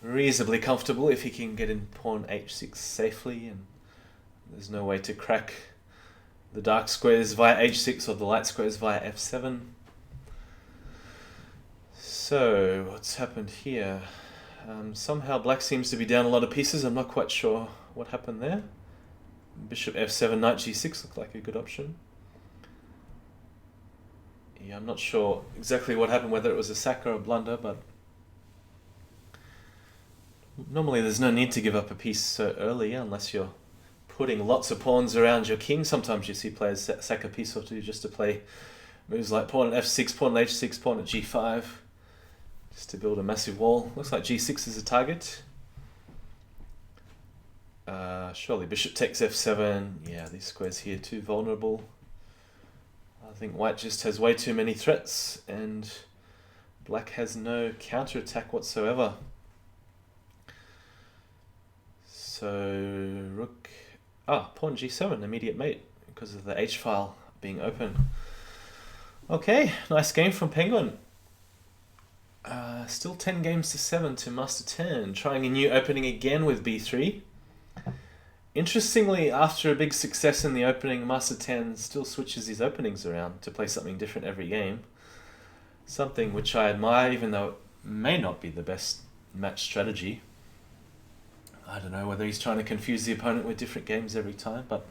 reasonably comfortable if he can get in pawn h6 safely, and there's no way to crack the dark squares via h6 or the light squares via f7. So what's happened here? Somehow black seems to be down a lot of pieces. I'm not quite sure what happened there. Bishop f7, knight g6 looked like a good option. Yeah, I'm not sure exactly what happened, whether it was a sack or a blunder, but normally there's no need to give up a piece so early unless you're putting lots of pawns around your king. Sometimes you see players sack a piece or two just to play moves like pawn at f6, pawn at h6, pawn at g5, just to build a massive wall. Looks like g6 is a target. Surely bishop takes f7. Yeah, these squares here too vulnerable. I think white just has way too many threats, and black has no counterattack whatsoever. So rook, pawn g7, immediate mate, because of the h-file being open. Okay, nice game from Penguin. Still 10 games to 7 to mastertan, trying a new opening again with b3. Interestingly, after a big success in the opening, mastertan still switches his openings around to play something different every game. Something which I admire, even though it may not be the best match strategy. I don't know whether he's trying to confuse the opponent with different games every time, but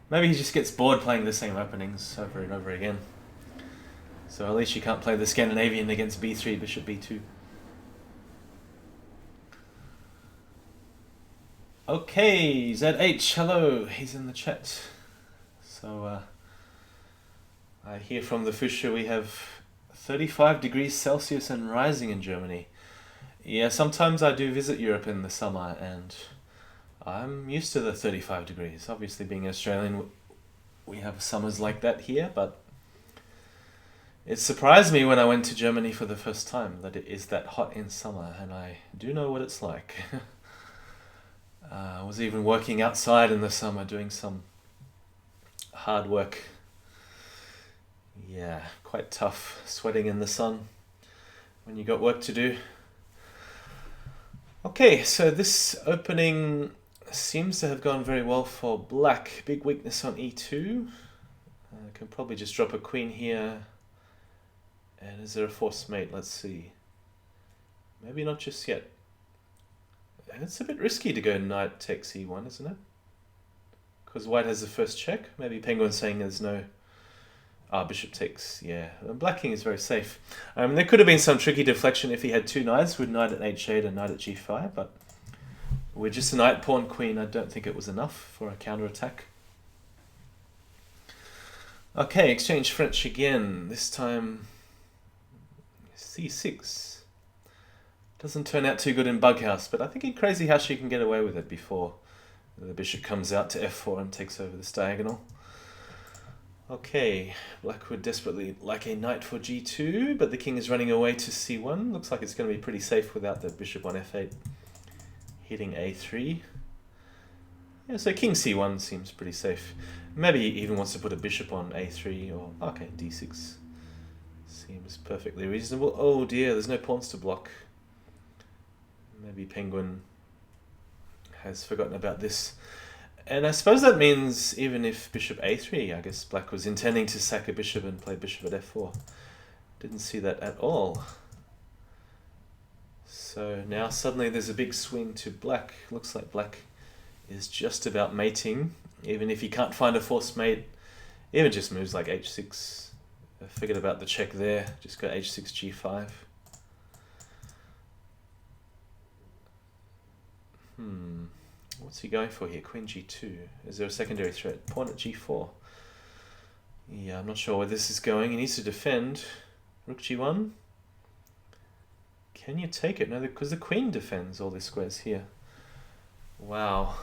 maybe he just gets bored playing the same openings over and over again. So at least you can't play the Scandinavian against b3, bishop b2. Okay, ZH, hello, he's in the chat. So I hear from the Fusha we have 35 degrees Celsius and rising in Germany. Yeah, sometimes I do visit Europe in the summer and I'm used to the 35 degrees. Obviously, being Australian, we have summers like that here, but it surprised me when I went to Germany for the first time that it is that hot in summer, and I do know what it's like. I was even working outside in the summer doing some hard work. Yeah, quite tough, sweating in the sun when you got work to do. Okay, so this opening seems to have gone very well for black. Big weakness on e2. Can probably just drop a queen here. And is there a forced mate? Let's see. Maybe not just yet. It's a bit risky to go knight takes e1, isn't it? Because white has the first check. Maybe Penguin's saying there's no... bishop takes, yeah. Black king is very safe. There could have been some tricky deflection if he had two knights with knight at h8 and knight at g5, but with just a knight, pawn, queen, I don't think it was enough for a counterattack. Okay, exchange French again. This time c6. Doesn't turn out too good in Bughouse, but I think in Crazyhouse you can get away with it before the bishop comes out to f4 and takes over this diagonal. Okay, black would desperately like a knight for g2, but the king is running away to c1. Looks like it's going to be pretty safe without the bishop on f8 hitting a3. Yeah, so king c1 seems pretty safe. Maybe he even wants to put a bishop on a3 or... Okay, d6 seems perfectly reasonable. Oh dear, there's no pawns to block. Maybe Penguin has forgotten about this. And I suppose that means even if bishop a3, I guess black was intending to sack a bishop and play bishop at f4. Didn't see that at all. So now suddenly there's a big swing to black. Looks like black is just about mating. Even if he can't find a forced mate, even just moves like h6. I forget about the check there. Just go h6, g5. What's he going for here? Queen g2. Is there a secondary threat? Pawn at g4. Yeah, I'm not sure where this is going. He needs to defend. Rook g1. Can you take it? No, because the queen defends all these squares here. Wow.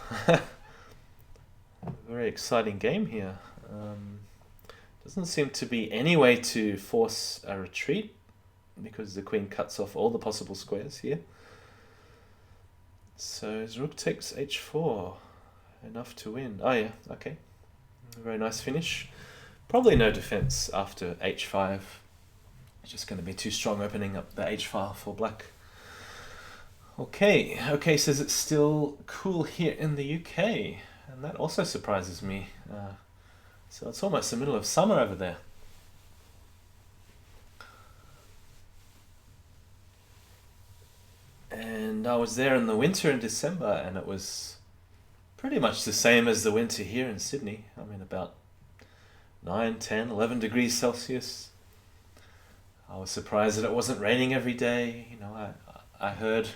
Very exciting game here. Doesn't seem to be any way to force a retreat because the queen cuts off all the possible squares here. So his rook takes h4. Enough to win. Oh yeah, okay. Very nice finish. Probably no defense after h5. It's just going to be too strong opening up the h file for black. Okay, says it's still cool here in the UK, and that also surprises me. So it's almost the middle of summer over there. And I was there in the winter in December, and it was pretty much the same as the winter here in Sydney. I mean, about 9, 10, 11 degrees Celsius. I was surprised that it wasn't raining every day. You know, I heard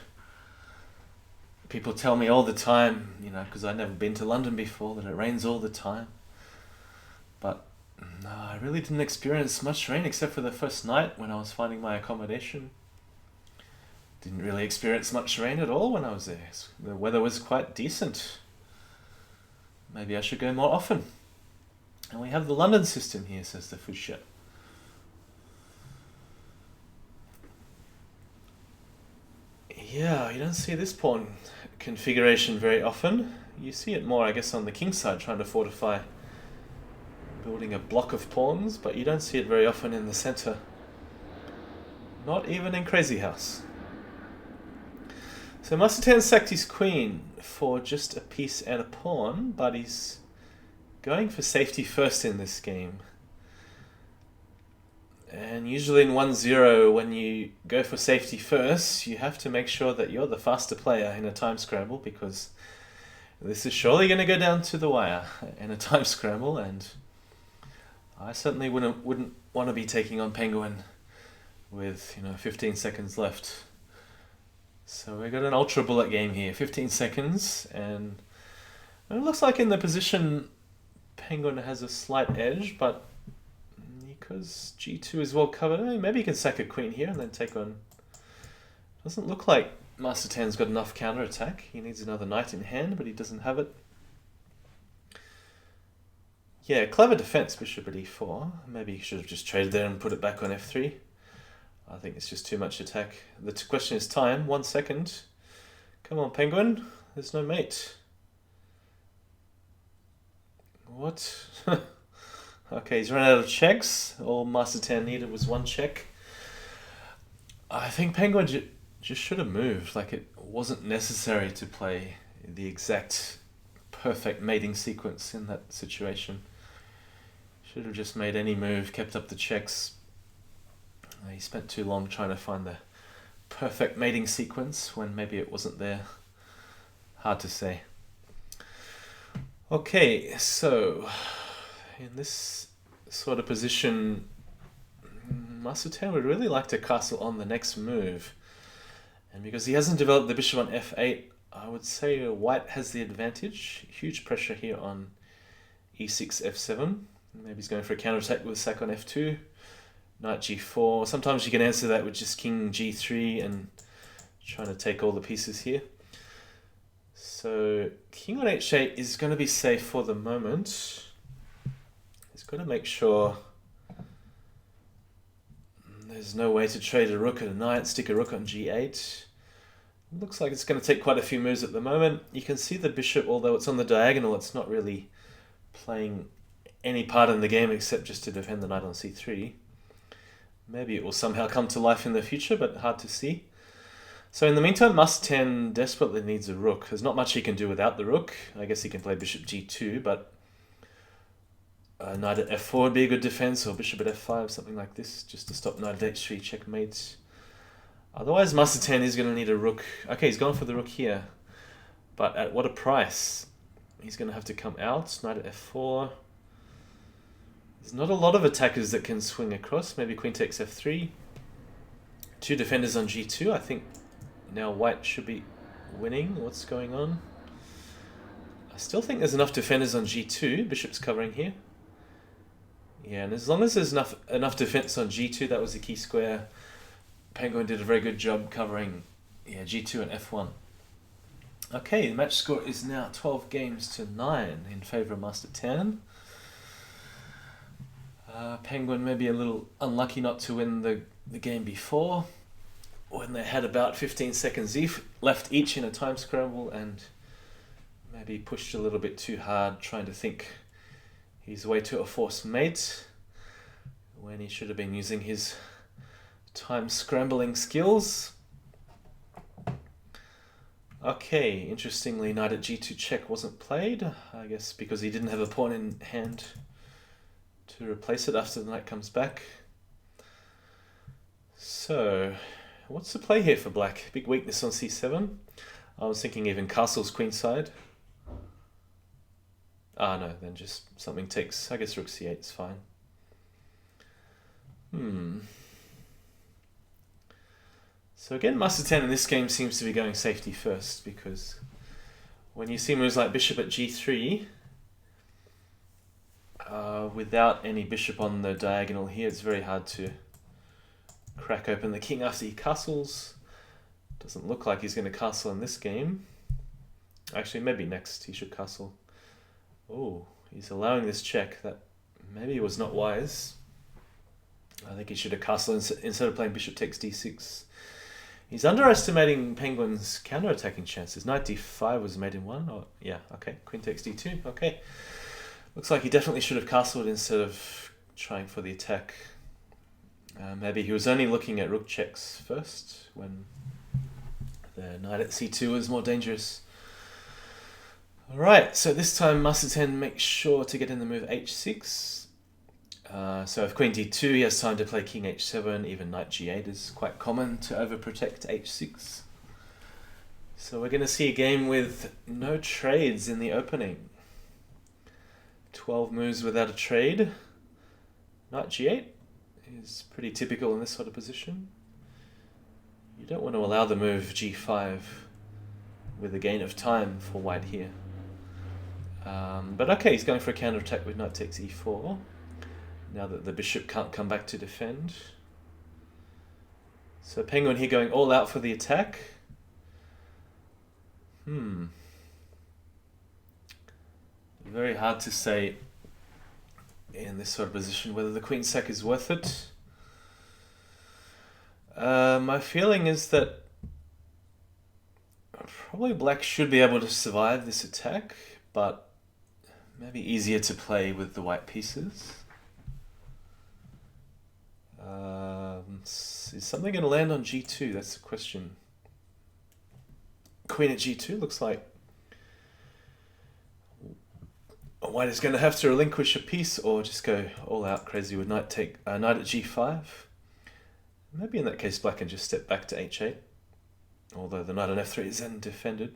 people tell me all the time, you know, because I'd never been to London before, that it rains all the time. But no, I really didn't experience much rain except for the first night when I was finding my accommodation. Didn't really experience much rain at all when I was there. The weather was quite decent. Maybe I should go more often. And we have the London system here, says the Fuchsia. Yeah, you don't see this pawn configuration very often. You see it more, I guess, on the king side, trying to fortify, building a block of pawns, but you don't see it very often in the center. Not even in Crazyhouse. So mastertan sacked his queen for just a piece and a pawn, but he's going for safety first in this game. And usually in 1-0, when you go for safety first, you have to make sure that you're the faster player in a time scramble, because this is surely going to go down to the wire in a time scramble, and I certainly wouldn't want to be taking on Penguin with 15 seconds left. So we got an ultra bullet game here, 15 seconds, and it looks like in the position Penguin has a slight edge, but because g2 is well covered, maybe he can sack a queen here and then take on... Doesn't look like mastertan's got enough counterattack. He needs another knight in hand, but he doesn't have it. Yeah, clever defense, bishop at e4. Maybe he should have just traded there and put it back on f3. I think it's just too much attack. The question is time, 1 second. Come on, Penguin. There's no mate. What? Okay, he's run out of checks. All mastertan needed was 1 check. I think Penguin just should have moved. Like, it wasn't necessary to play the exact perfect mating sequence in that situation. Should have just made any move, kept up the checks. He spent too long trying to find the perfect mating sequence when maybe it wasn't there. Hard to say. Okay, so in this sort of position, mastertan would really like to castle on the next move. And because he hasn't developed the bishop on f8, I would say white has the advantage. Huge pressure here on e6, f7. Maybe he's going for a counterattack with a sack on f2. Knight g4. Sometimes you can answer that with just king g3 and trying to take all the pieces here. So king on h8 is going to be safe for the moment. He's got to make sure there's no way to trade a rook at a knight, stick a rook on g8. Looks like it's going to take quite a few moves at the moment. You can see the bishop, although it's on the diagonal, it's not really playing any part in the game except just to defend the knight on c3. Maybe it will somehow come to life in the future, but hard to see. So in the meantime, mastertan desperately needs a rook. There's not much he can do without the rook. I guess he can play bishop g2, but knight at f4 would be a good defense, or bishop at f5, something like this, just to stop knight at h3 checkmates. Otherwise, mastertan is going to need a rook. Okay, he's gone for the rook here. But at what a price? He's going to have to come out. Knight at f4. There's not a lot of attackers that can swing across. Maybe queen takes f3. Two defenders on g2. I think now white should be winning. What's going on? I still think there's enough defenders on g2. Bishop's covering here. Yeah, and as long as there's enough defense on g2, that was the key square. Penguin did a very good job covering g2 and f1. Okay, the match score is now 12 games to 9 in favour of mastertan. Penguin may be a little unlucky not to win the game before, when they had about 15 seconds left each in a time scramble, and maybe pushed a little bit too hard trying to think his way to a forced mate when he should have been using his time scrambling skills. Okay, interestingly, knight at g2 check wasn't played, I guess because he didn't have a pawn in hand to replace it after the knight comes back. So, what's the play here for black? Big weakness on c7. I was thinking even castle's queenside. Ah no, then just something takes, I guess rook c8 is fine. So again, mastertan in this game seems to be going safety first, because when you see moves like bishop at g3, without any bishop on the diagonal here, it's very hard to crack open the king after he castles. Doesn't look like he's going to castle in this game. Actually, maybe next he should castle. Oh, he's allowing this check. That maybe was not wise. I think he should have castled instead of playing bishop takes d6. He's underestimating Penguin's counter-attacking chances. Knight d5 was made in one. Or, yeah, okay. Queen takes d2. Okay. Looks like he definitely should have castled instead of trying for the attack. Maybe he was only looking at rook checks first, when the knight at c2 was more dangerous. Alright, so this time mastertan makes sure to get in the move h6. So if queen d2, he has time to play king h7, even knight g8 is quite common to overprotect h6. So we're going to see a game with no trades in the opening. 12 moves without a trade. Knight g8 is pretty typical in this sort of position. You don't want to allow the move g5 with a gain of time for white here. But okay, he's going for a counter-attack with knight takes e4. Now that the bishop can't come back to defend. So Penguin here going all out for the attack. Very hard to say in this sort of position whether the queen sack is worth it. My feeling is that probably black should be able to survive this attack, but maybe easier to play with the white pieces. Is something going to land on g2? That's the question. Queen at g2 looks like white is going to have to relinquish a piece or just go all out crazy with knight at g5. Maybe in that case black can just step back to h8, although the knight on f3 is then defended.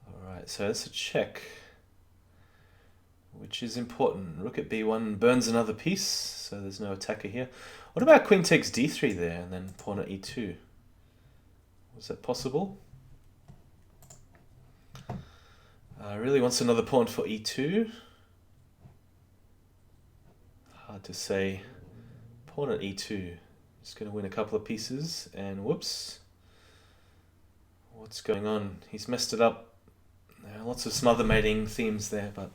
Alright, so that's a check, which is important. Rook at b1 burns another piece, so there's no attacker here. What about queen takes d3 there and then pawn at e2? Was that possible? Really wants another pawn for e2. Hard to say. Pawn at e2. Just going to win a couple of pieces, and whoops. What's going on? He's messed it up. Lots of smother mating themes there, but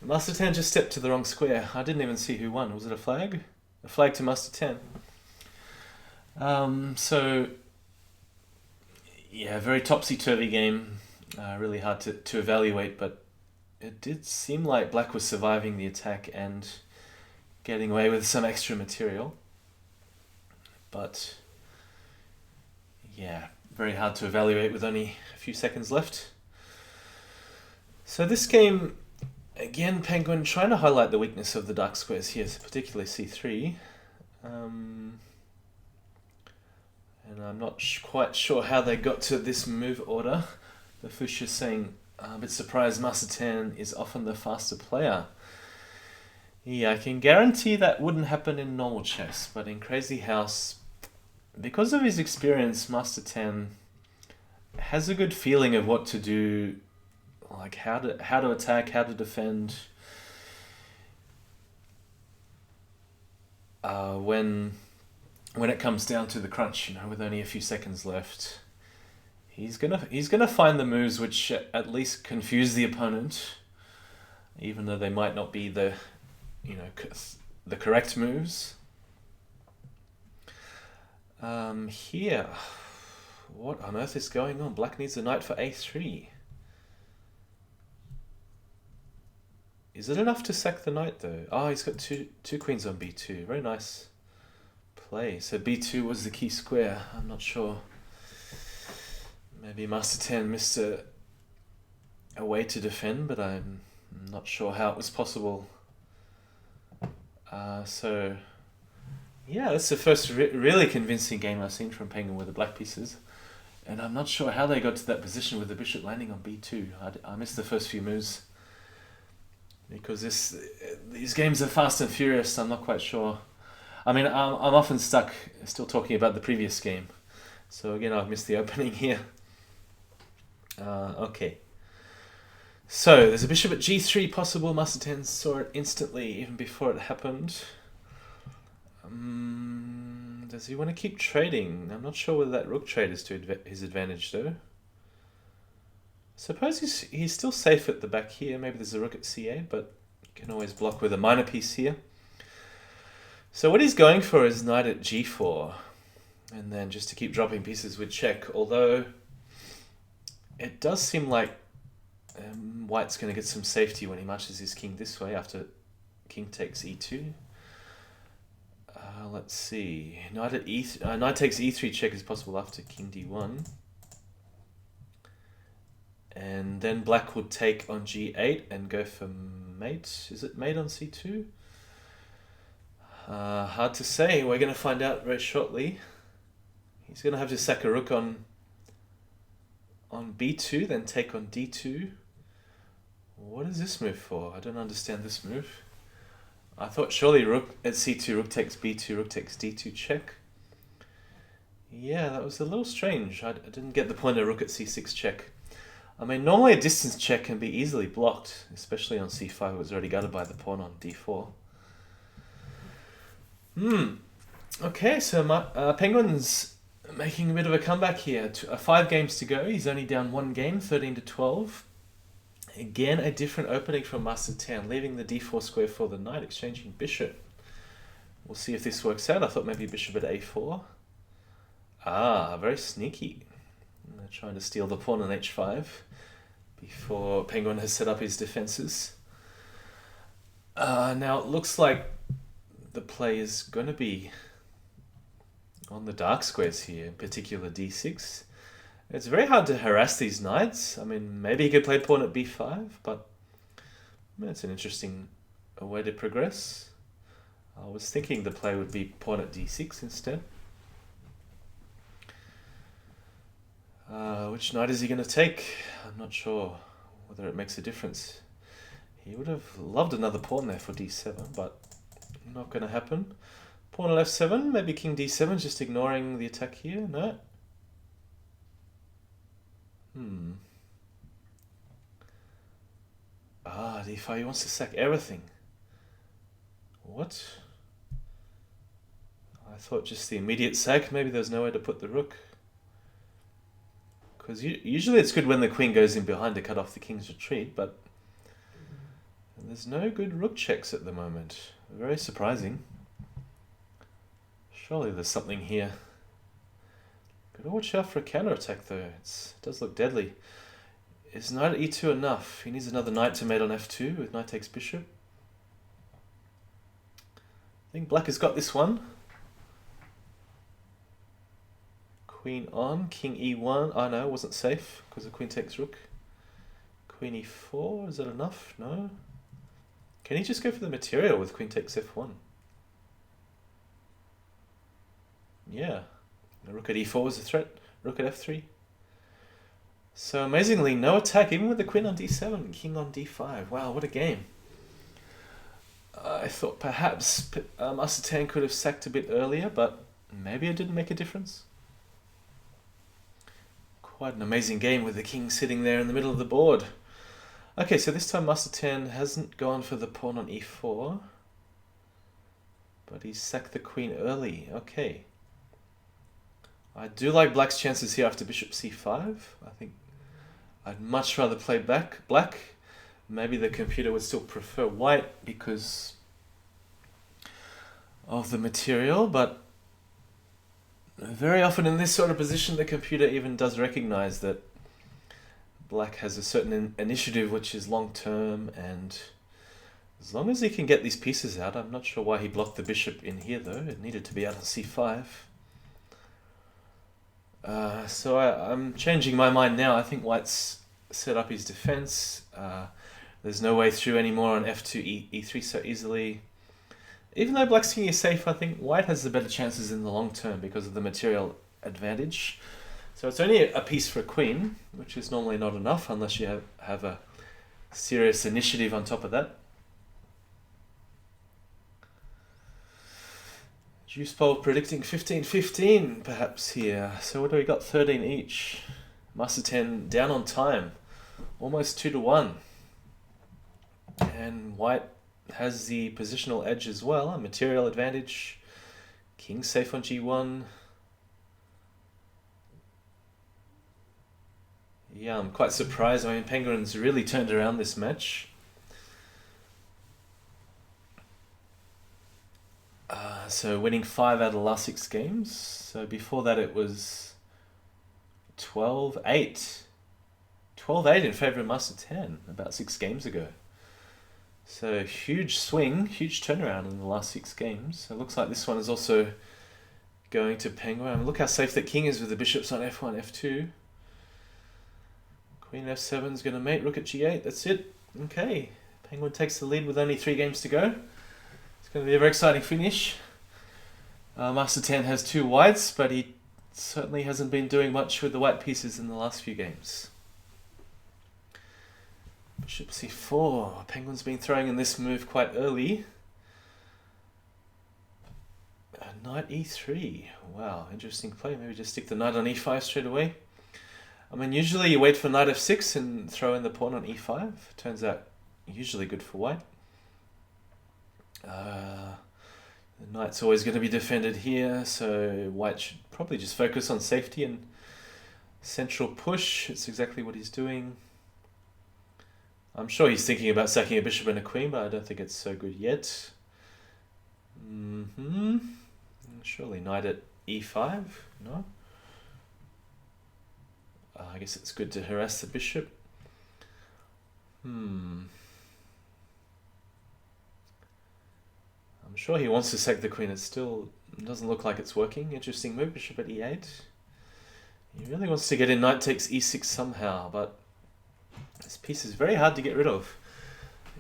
Mastertan just stepped to the wrong square. I didn't even see who won. Was it a flag? A flag to Mastertan. So, yeah, very topsy-turvy game. Really hard to evaluate, but it did seem like Black was surviving the attack and getting away with some extra material. But, yeah, very hard to evaluate with only a few seconds left. So this game, again, Penguin trying to highlight the weakness of the dark squares here, particularly c3. And I'm not quite sure how they got to this move order. The Fush is saying, I'm a bit surprised Mastertan is often the faster player. Yeah, I can guarantee that wouldn't happen in normal chess, but in Crazyhouse, because of his experience, Mastertan has a good feeling of what to do, like how to attack, how to defend. When it comes down to the crunch, with only a few seconds left, he's gonna find the moves which at least confuse the opponent, even though they might not be the correct moves. Here, what on earth is going on? Black needs a knight for a3. Is it enough to sack the knight though? Oh, he's got two queens on b2. Very nice play. So b2 was the key square. I'm not sure. Maybe Mastertan missed a way to defend, but I'm not sure how it was possible. So, yeah, that's the first really convincing game I've seen from Penguin with the black pieces. And I'm not sure how they got to that position with the bishop landing on b2. I missed the first few moves. Because these games are fast and furious, I'm not quite sure. I mean, I'm often stuck still talking about the previous game. So again, I've missed the opening here. Okay. So, there's a bishop at g3 possible. Mastertan saw it instantly, even before it happened. Does he want to keep trading? I'm not sure whether that rook trade is to his advantage, though. Suppose he's still safe at the back here. Maybe there's a rook at c8, but you can always block with a minor piece here. So what he's going for is knight at g4. And then just to keep dropping pieces with check. Although it does seem like White's going to get some safety when he marches his king this way after king takes e2. Let's see. Knight takes e3 check is possible after king d1. And then black would take on g8 and go for mate. Is it mate on c2? Hard to say. We're going to find out very shortly. He's going to have to sack a rook on b2, then take on d2. What is this move for? I don't understand this move. I thought surely rook at c2, rook takes b2, rook takes d2 check. Yeah, that was a little strange. I didn't get the point of rook at c6 check. I mean, normally a distance check can be easily blocked, especially on c5, it was already guarded by the pawn on d4. Okay, so Penguin's making a bit of a comeback here. 5 games to go. He's only down 1 game, 13-12. Again, a different opening from Mastertan, leaving the d4 square for the knight, exchanging bishop. We'll see if this works out. I thought maybe bishop at a4. Ah, very sneaky. They're trying to steal the pawn on h5 before Penguin has set up his defenses. Now it looks like the play is going to be on the dark squares here, in particular d6. It's very hard to harass these knights. I mean, maybe he could play pawn at b5, but it's an interesting way to progress. I was thinking the play would be pawn at d6 instead. Which knight is he going to take? I'm not sure whether it makes a difference. He would have loved another pawn there for d7, but not going to happen. Pawn at f7, maybe king d7, just ignoring the attack here. No. d5, he wants to sack everything. What? I thought just the immediate sack, maybe there's no way to put the rook. Because usually it's good when the queen goes in behind to cut off the king's retreat, but And there's no good rook checks at the moment. Very surprising. Surely there's something here. Gotta watch out for a counter-attack though. It does look deadly. Is knight at e2 enough? He needs another knight to mate on f2 with knight takes bishop. I think black has got this one. Queen on, king e1. Oh no, wasn't safe because the queen takes rook. Queen e4, is that enough? No. Can he just go for the material with queen takes f1? Yeah. Rook at e4 was a threat. Rook at f3. So amazingly, no attack, even with the queen on d7, king on d5. Wow, what a game. I thought perhaps mastertan could have sacked a bit earlier, but maybe it didn't make a difference. Quite an amazing game with the king sitting there in the middle of the board. Okay, so this time mastertan hasn't gone for the pawn on e4, but he sacked the queen early. Okay. I do like black's chances here after bishop c5. I think I'd much rather play black. Maybe the computer would still prefer white because of the material, but very often in this sort of position the computer even does recognize that black has a certain initiative which is long term, and as long as he can get these pieces out. I'm not sure why he blocked the bishop in here though. It needed to be out on c5. So I'm changing my mind now. I think white's set up his defense. There's no way through anymore on f2, e3 so easily. Even though black's king is safe, I think white has the better chances in the long term because of the material advantage. So it's only a piece for a queen, which is normally not enough unless you have a serious initiative on top of that. Juice poll predicting 15-15 perhaps here. So what do we got? 13 each. mastertan down on time. Almost 2-1. And white has the positional edge as well. A material advantage. King safe on g1. Yeah, I'm quite surprised. I mean, Penguin's really turned around this match. So winning 5 out of the last 6 games. So before that it was 12-8. 12-8 in favour of mastertan about 6 games ago. So huge swing, huge turnaround in the last 6 games. It looks like this one is also going to Penguin. I mean, look how safe that king is with the bishops on f1, f2. Queen f7 is going to mate, rook at g8. That's it. Okay, Penguin takes the lead with only 3 games to go. It's going to be a very exciting finish. mastertan has 2 whites, but he certainly hasn't been doing much with the white pieces in the last few games. Bishop c4. Penguin's been throwing in this move quite early. Knight e3. Wow, interesting play. Maybe just stick the knight on e5 straight away. I mean, usually you wait for knight f6 and throw in the pawn on e5. Turns out usually good for white. The knight's always going to be defended here, so white should probably just focus on safety and central push. It's exactly what he's doing. I'm sure he's thinking about sacking a bishop and a queen, but I don't think it's so good yet. Surely knight at e5? No? I guess it's good to harass the bishop. I'm sure he wants to sack the queen. It still doesn't look like it's working. Interesting move, bishop at e8. He really wants to get in knight takes e6 somehow, but this piece is very hard to get rid of.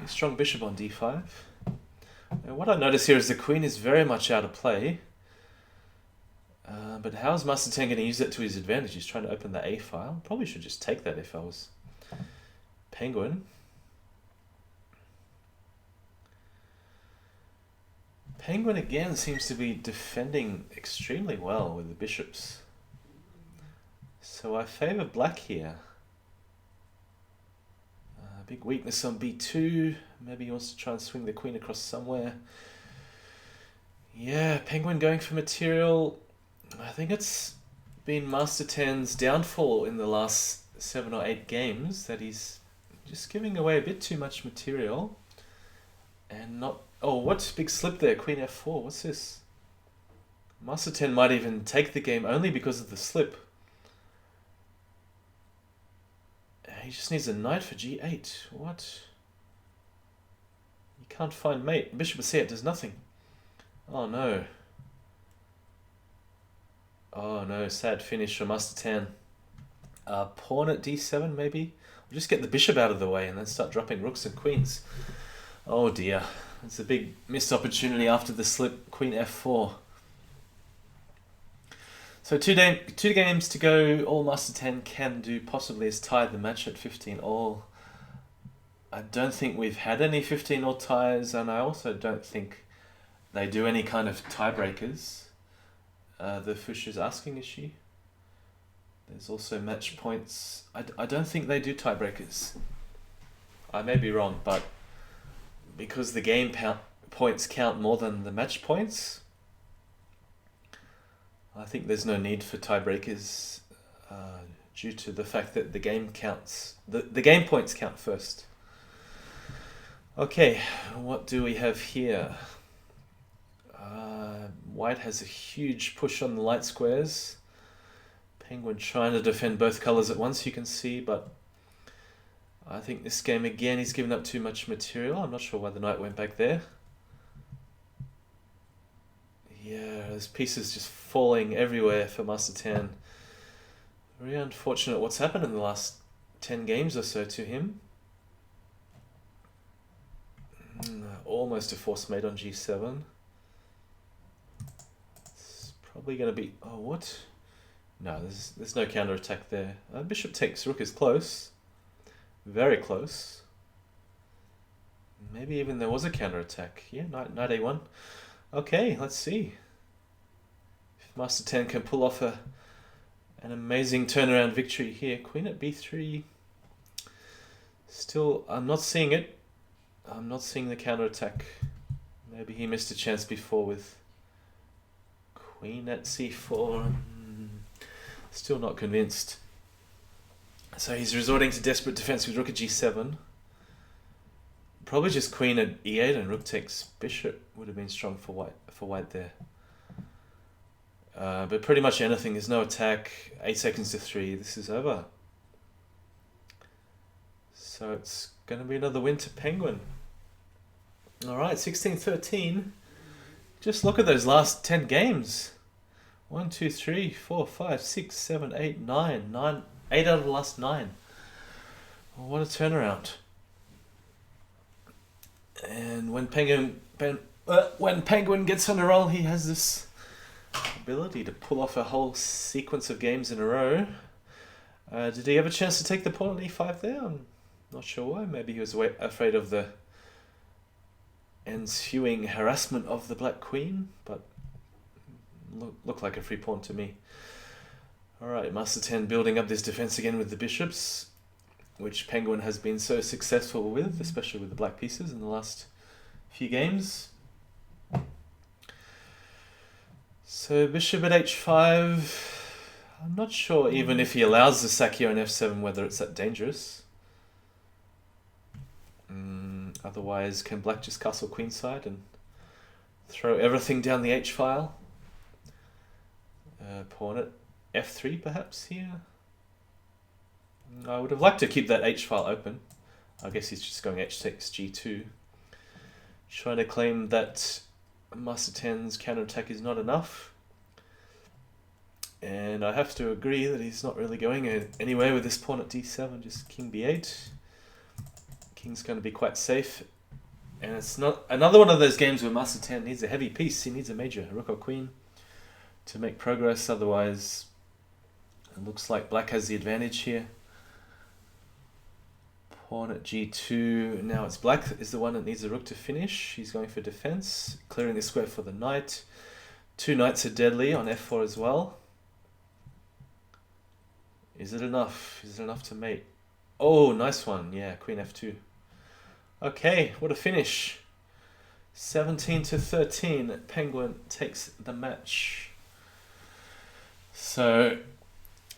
A strong bishop on d5. Now what I notice here is the queen is very much out of play. But how is mastertan going to use it to his advantage? He's trying to open the a file. Probably should just take that if I was Penguin. Penguin again seems to be defending extremely well with the bishops. So I favour black here. Big weakness on b2. Maybe he wants to try and swing the queen across somewhere. Yeah, Penguin going for material. I think it's been mastertan's downfall in the last 7 or 8 games that he's just giving away a bit too much material. And not... Oh, what big slip there? Queen f4. What's this? Mastertan might even take the game only because of the slip. He just needs a knight for g8. What? You can't find mate. Bishop of c8 does nothing. Oh no. Oh no, sad finish for Mastertan. Pawn at d7 maybe? We'll just get the bishop out of the way and then start dropping rooks and queens. Oh dear. It's a big missed opportunity after the slip. Queen f4. So two games to go. All Mastertan can do possibly is tie the match at 15 all. I don't think we've had any 15 all ties, and I also don't think they do any kind of tiebreakers. The Fush is asking, is she? There's also match points. I don't think they do tiebreakers. I may be wrong, but because the game points count more than the match points, I think there's no need for tiebreakers due to the fact that the game counts. The game points count first. Okay, what do we have here? White has a huge push on the light squares. Penguin trying to defend both colors at once, you can see, but I think this game again he's given up too much material. I'm not sure why the knight went back there. Yeah, there's pieces just falling everywhere for Mastertan. Very unfortunate what's happened in the last 10 games or so to him. Almost a forced mate on g7. It's probably going to be... Oh, what? No, there's no counter-attack there. Bishop takes rook is close. Very close. Maybe even there was a counter-attack. Yeah, knight a1. Okay, let's see if Mastertan can pull off an amazing turnaround victory here. Queen at b3. Still, I'm not seeing it. I'm not seeing the counter-attack. Maybe he missed a chance before with queen at c4. Still not convinced. So he's resorting to desperate defense with rook at g7. Probably just queen at e8 and rook takes bishop would have been strong for white there. But pretty much anything. There's no attack. 8 seconds to 3. This is over. So it's going to be another win to Penguin. Alright, 16-13. Just look at those last 10 games. 1, 2, 3, 4, 5, 6, 7, 8, 9. 8 out of the last 9. Well, what a turnaround. And when Penguin gets on a roll, he has this ability to pull off a whole sequence of games in a row. Did he have a chance to take the pawn on e5 there? I'm not sure why. Maybe he was afraid of the ensuing harassment of the black queen, but looked like a free pawn to me. Alright, Mastertan building up this defense again with the bishops, which Penguin has been so successful with, especially with the black pieces in the last few games. So bishop at h5. I'm not sure even if he allows the sack here on f7 whether it's that dangerous. Otherwise, can black just castle queenside and throw everything down the h-file? Pawn at f3 perhaps here? I would have liked to keep that h-file open. I guess he's just going h takes g2. Trying to claim that Mastertan's counterattack is not enough. And I have to agree that he's not really going anywhere with this pawn at d7, just king b8. King's going to be quite safe. And it's not another one of those games where Mastertan needs a heavy piece. He needs a major, rook or queen, to make progress. Otherwise, it looks like black has the advantage here. Pawn at g2. Now it's black is the one that needs the rook to finish. He's going for defense, clearing the square for the knight. 2 knights are deadly on f4 as well. Is it enough? Is it enough to mate? Oh, nice one. Yeah, queen f2. Okay, what a finish. 17-13. Penguin takes the match. So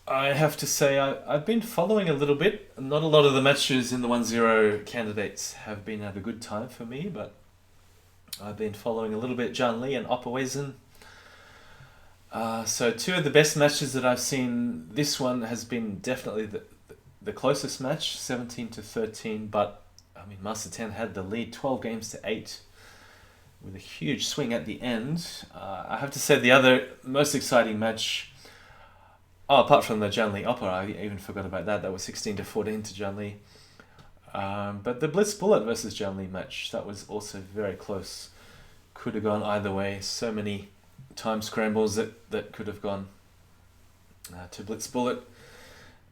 I have to say I've been following a little bit. Not a lot of the matches in the 1-0 candidates have been at a good time for me, but I've been following a little bit Zhang Li and Oppoweisen. So two of the best matches that I've seen. This one has been definitely the closest match, 17-13, but I mean mastertan had the lead 12 games to 8 with a huge swing at the end. I have to say the other most exciting match, apart from the Zhang Li Oppo, I even forgot about that. That was 16-14 to Zhang Li. But the Blitz Bullet versus Zhang Li match, that was also very close. Could have gone either way. So many time scrambles that could have gone to Blitz Bullet.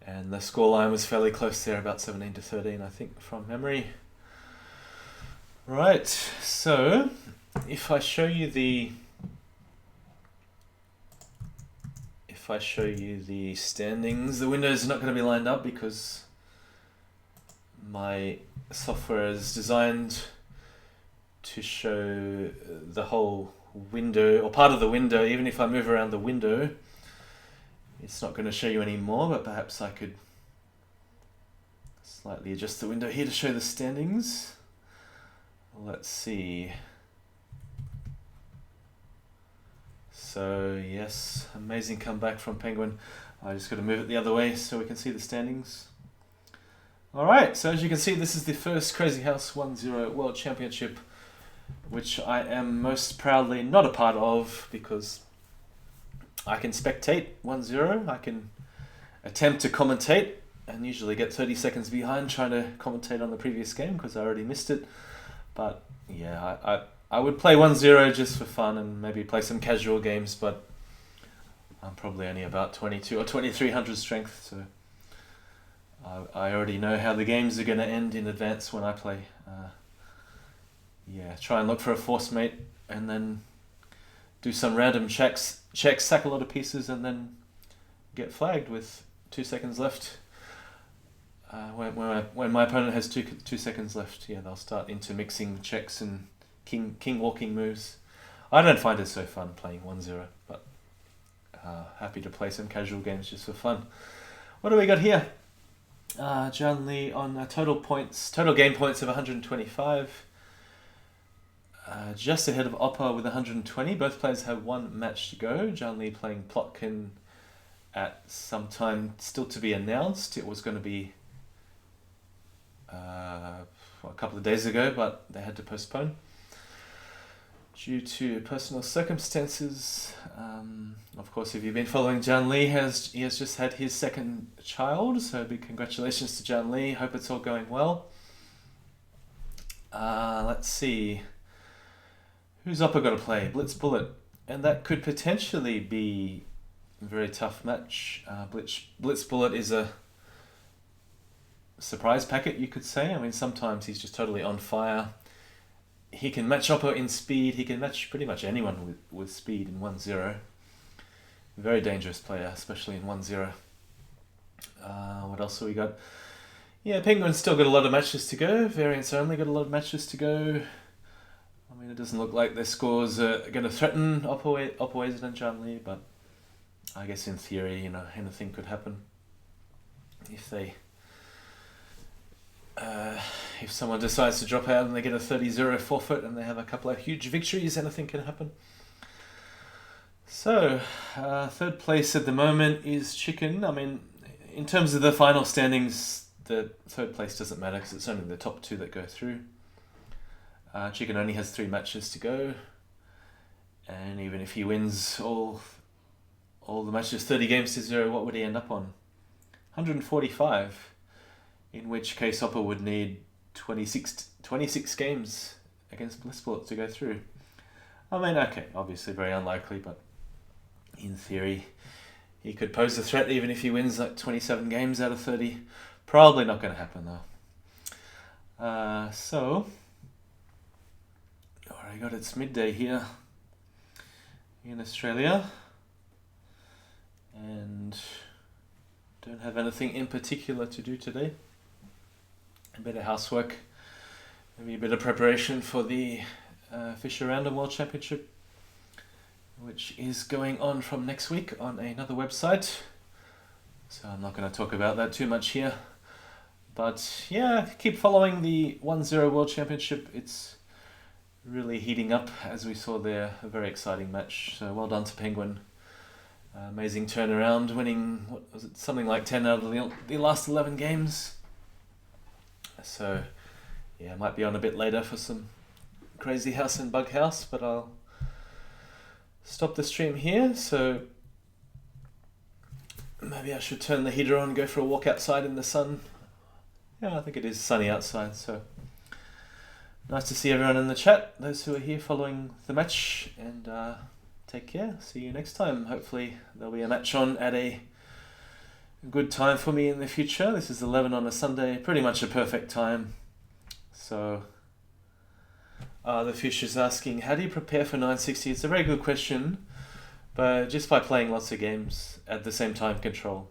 And the scoreline was fairly close there, about 17-13, I think, from memory. Right, so if I show you the standings, the windows are not going to be lined up because my software is designed to show the whole window or part of the window. Even if I move around the window, it's not going to show you anymore, but perhaps I could slightly adjust the window here to show the standings. Let's see. So yes, amazing comeback from Penguin. I just got to move it the other way so we can see the standings. Alright, so as you can see, this is the first Crazyhouse 1-0 World Championship, which I am most proudly not a part of because I can spectate 1-0, I can attempt to commentate and usually get 30 seconds behind trying to commentate on the previous game because I already missed it. But yeah, I would play 1-0 just for fun and maybe play some casual games, but I'm probably only about 22 or 2300 strength, so I already know how the games are going to end in advance when I play. Yeah, try and look for a force mate and then do some random checks, sack a lot of pieces and then get flagged with 2 seconds left. When my opponent has 2 seconds left, yeah, they'll start intermixing checks and king walking moves. I don't find it so fun playing 1-0, but happy to play some casual games just for fun. What do we got here? Zhang Li on total game points of 125. Just ahead of Oppo with 120. Both players have one match to go. Zhang Li playing Plotkin at some time still to be announced. It was going to be a couple of days ago, but they had to postpone due to personal circumstances. Of course, if you've been following Zhang Li, he has just had his second child, so big congratulations to Zhang Li. Hope it's all going well. Let's see. Who's Oppo got to play? Blitz Bullet. And that could potentially be a very tough match. Blitz Bullet is a surprise packet, you could say. I mean, sometimes he's just totally on fire. He can match Oppo in speed. He can match pretty much anyone with speed in 1-0. Very dangerous player, especially in 1-0. What else have we got? Yeah, Penguin's still got a lot of matches to go. Variants only got a lot of matches to go. I mean, it doesn't look like their scores are going to threaten Oppoweisen and Zhang Li, but I guess in theory, you know, anything could happen. If someone decides to drop out and they get a 30-0 forfeit and they have a couple of huge victories, anything can happen. So, third place at the moment is Chicken. I mean, in terms of the final standings, the third place doesn't matter because it's only the top two that go through. Chicken only has 3 matches to go, and even if he wins all the matches 30 games to 0, what would he end up on? 145, in which case Oppo would need 26 games against Blitz Bullet to go through. I mean, okay, obviously very unlikely, but in theory he could pose a threat even if he wins like 27 games out of 30. Probably not going to happen though. So already got it's midday here in Australia and don't have anything in particular to do today. A bit of housework, maybe a bit of preparation for the Fisher Random World Championship, which is going on from next week on another website. So I'm not going to talk about that too much here. But yeah, keep following the 1-0 World Championship. It's really heating up, as we saw there. A very exciting match. So well done to Penguin. Amazing turnaround, winning, what was it, something like 10 out of the last 11 games. So yeah, might be on a bit later for some Crazyhouse and Bughouse, but I'll stop the stream here. So maybe I should turn the heater on, go for a walk outside in the sun. Yeah, I think it is sunny outside, so nice to see everyone in the chat, those who are here following the match, and take care. See you next time. Hopefully there'll be a match on at a good time for me in the future. This is 11 on a Sunday, pretty much a perfect time. So the fish is asking, how do you prepare for 960? It's a very good question, but just by playing lots of games at the same time control,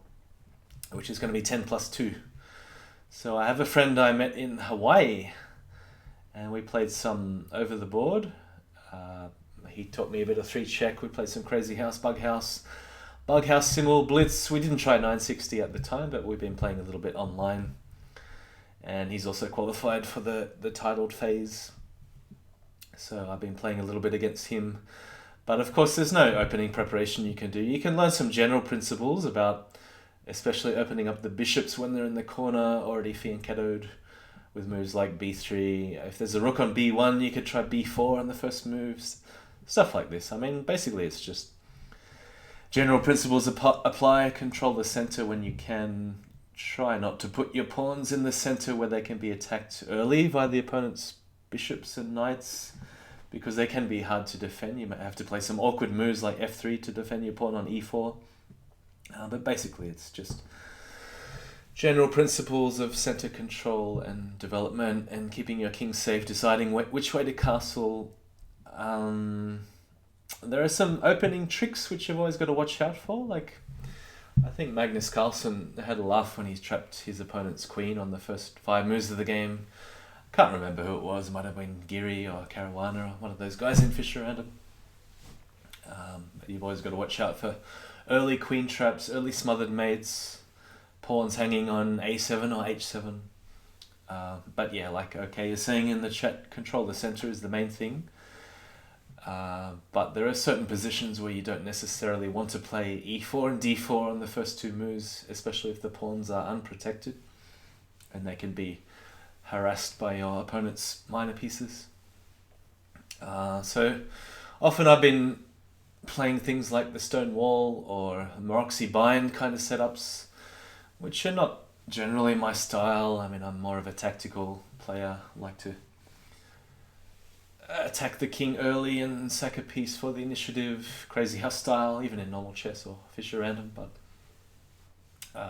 which is going to be 10 plus 2. So I have a friend I met in Hawaii, and we played some over the board. He taught me a bit of 3-check. We played some Crazyhouse, Bughouse, Simul, Blitz. We didn't try 960 at the time, but we've been playing a little bit online. And he's also qualified for the titled phase. So I've been playing a little bit against him. But of course, there's no opening preparation you can do. You can learn some general principles about especially opening up the bishops when they're in the corner, already fianchettoed, with moves like b3. If there's a rook on b1, you could try b4 on the first moves. Stuff like this. I mean, basically it's just general principles apply. Control the center when you can. Try not to put your pawns in the center where they can be attacked early by the opponent's bishops and knights, because they can be hard to defend. You might have to play some awkward moves like f3 to defend your pawn on e4. But basically it's just general principles of center control and development and keeping your king safe, deciding which way to castle. There are some opening tricks which you've always got to watch out for. Like, I think Magnus Carlsen had a laugh when he trapped his opponent's queen on the first 5 moves of the game. Can't remember who it was. It might have been Giri or Caruana or one of those guys in Fisher Random. But you've always got to watch out for early queen traps, early smothered mates, pawns hanging on a7 or h7. But yeah, like okay, you're saying in the chat, control the center is the main thing. But there are certain positions where you don't necessarily want to play e4 and d4 on the first 2 moves, especially if the pawns are unprotected and they can be harassed by your opponent's minor pieces. So often I've been playing things like the stone wall or Maroxy bind kind of setups, which are not generally my style. I mean, I'm more of a tactical player. I like to attack the king early and sack a piece for the initiative, Crazyhouse style, even in normal chess or Fisher Random. But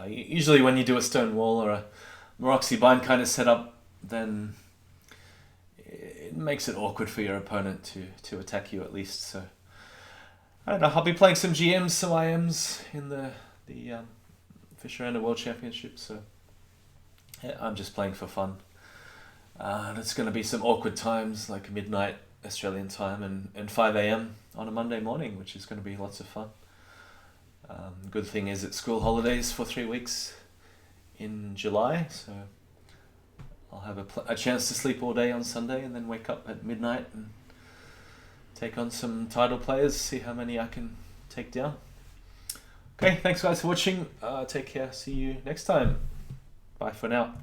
usually when you do a stone wall or a Maroxy bind kind of setup, then it makes it awkward for your opponent to attack you at least. So I don't know, I'll be playing some GMs, some IMs in the Fisher Random World Championship. So yeah, I'm just playing for fun. And it's going to be some awkward times like midnight Australian time and 5 a.m. on a Monday morning, which is going to be lots of fun. Good thing is it's school holidays for 3 weeks in July, so I'll have a chance to sleep all day on Sunday and then wake up at midnight and take on some title players, see how many I can take down. Okay, thanks guys for watching. Take care. See you next time. Bye for now.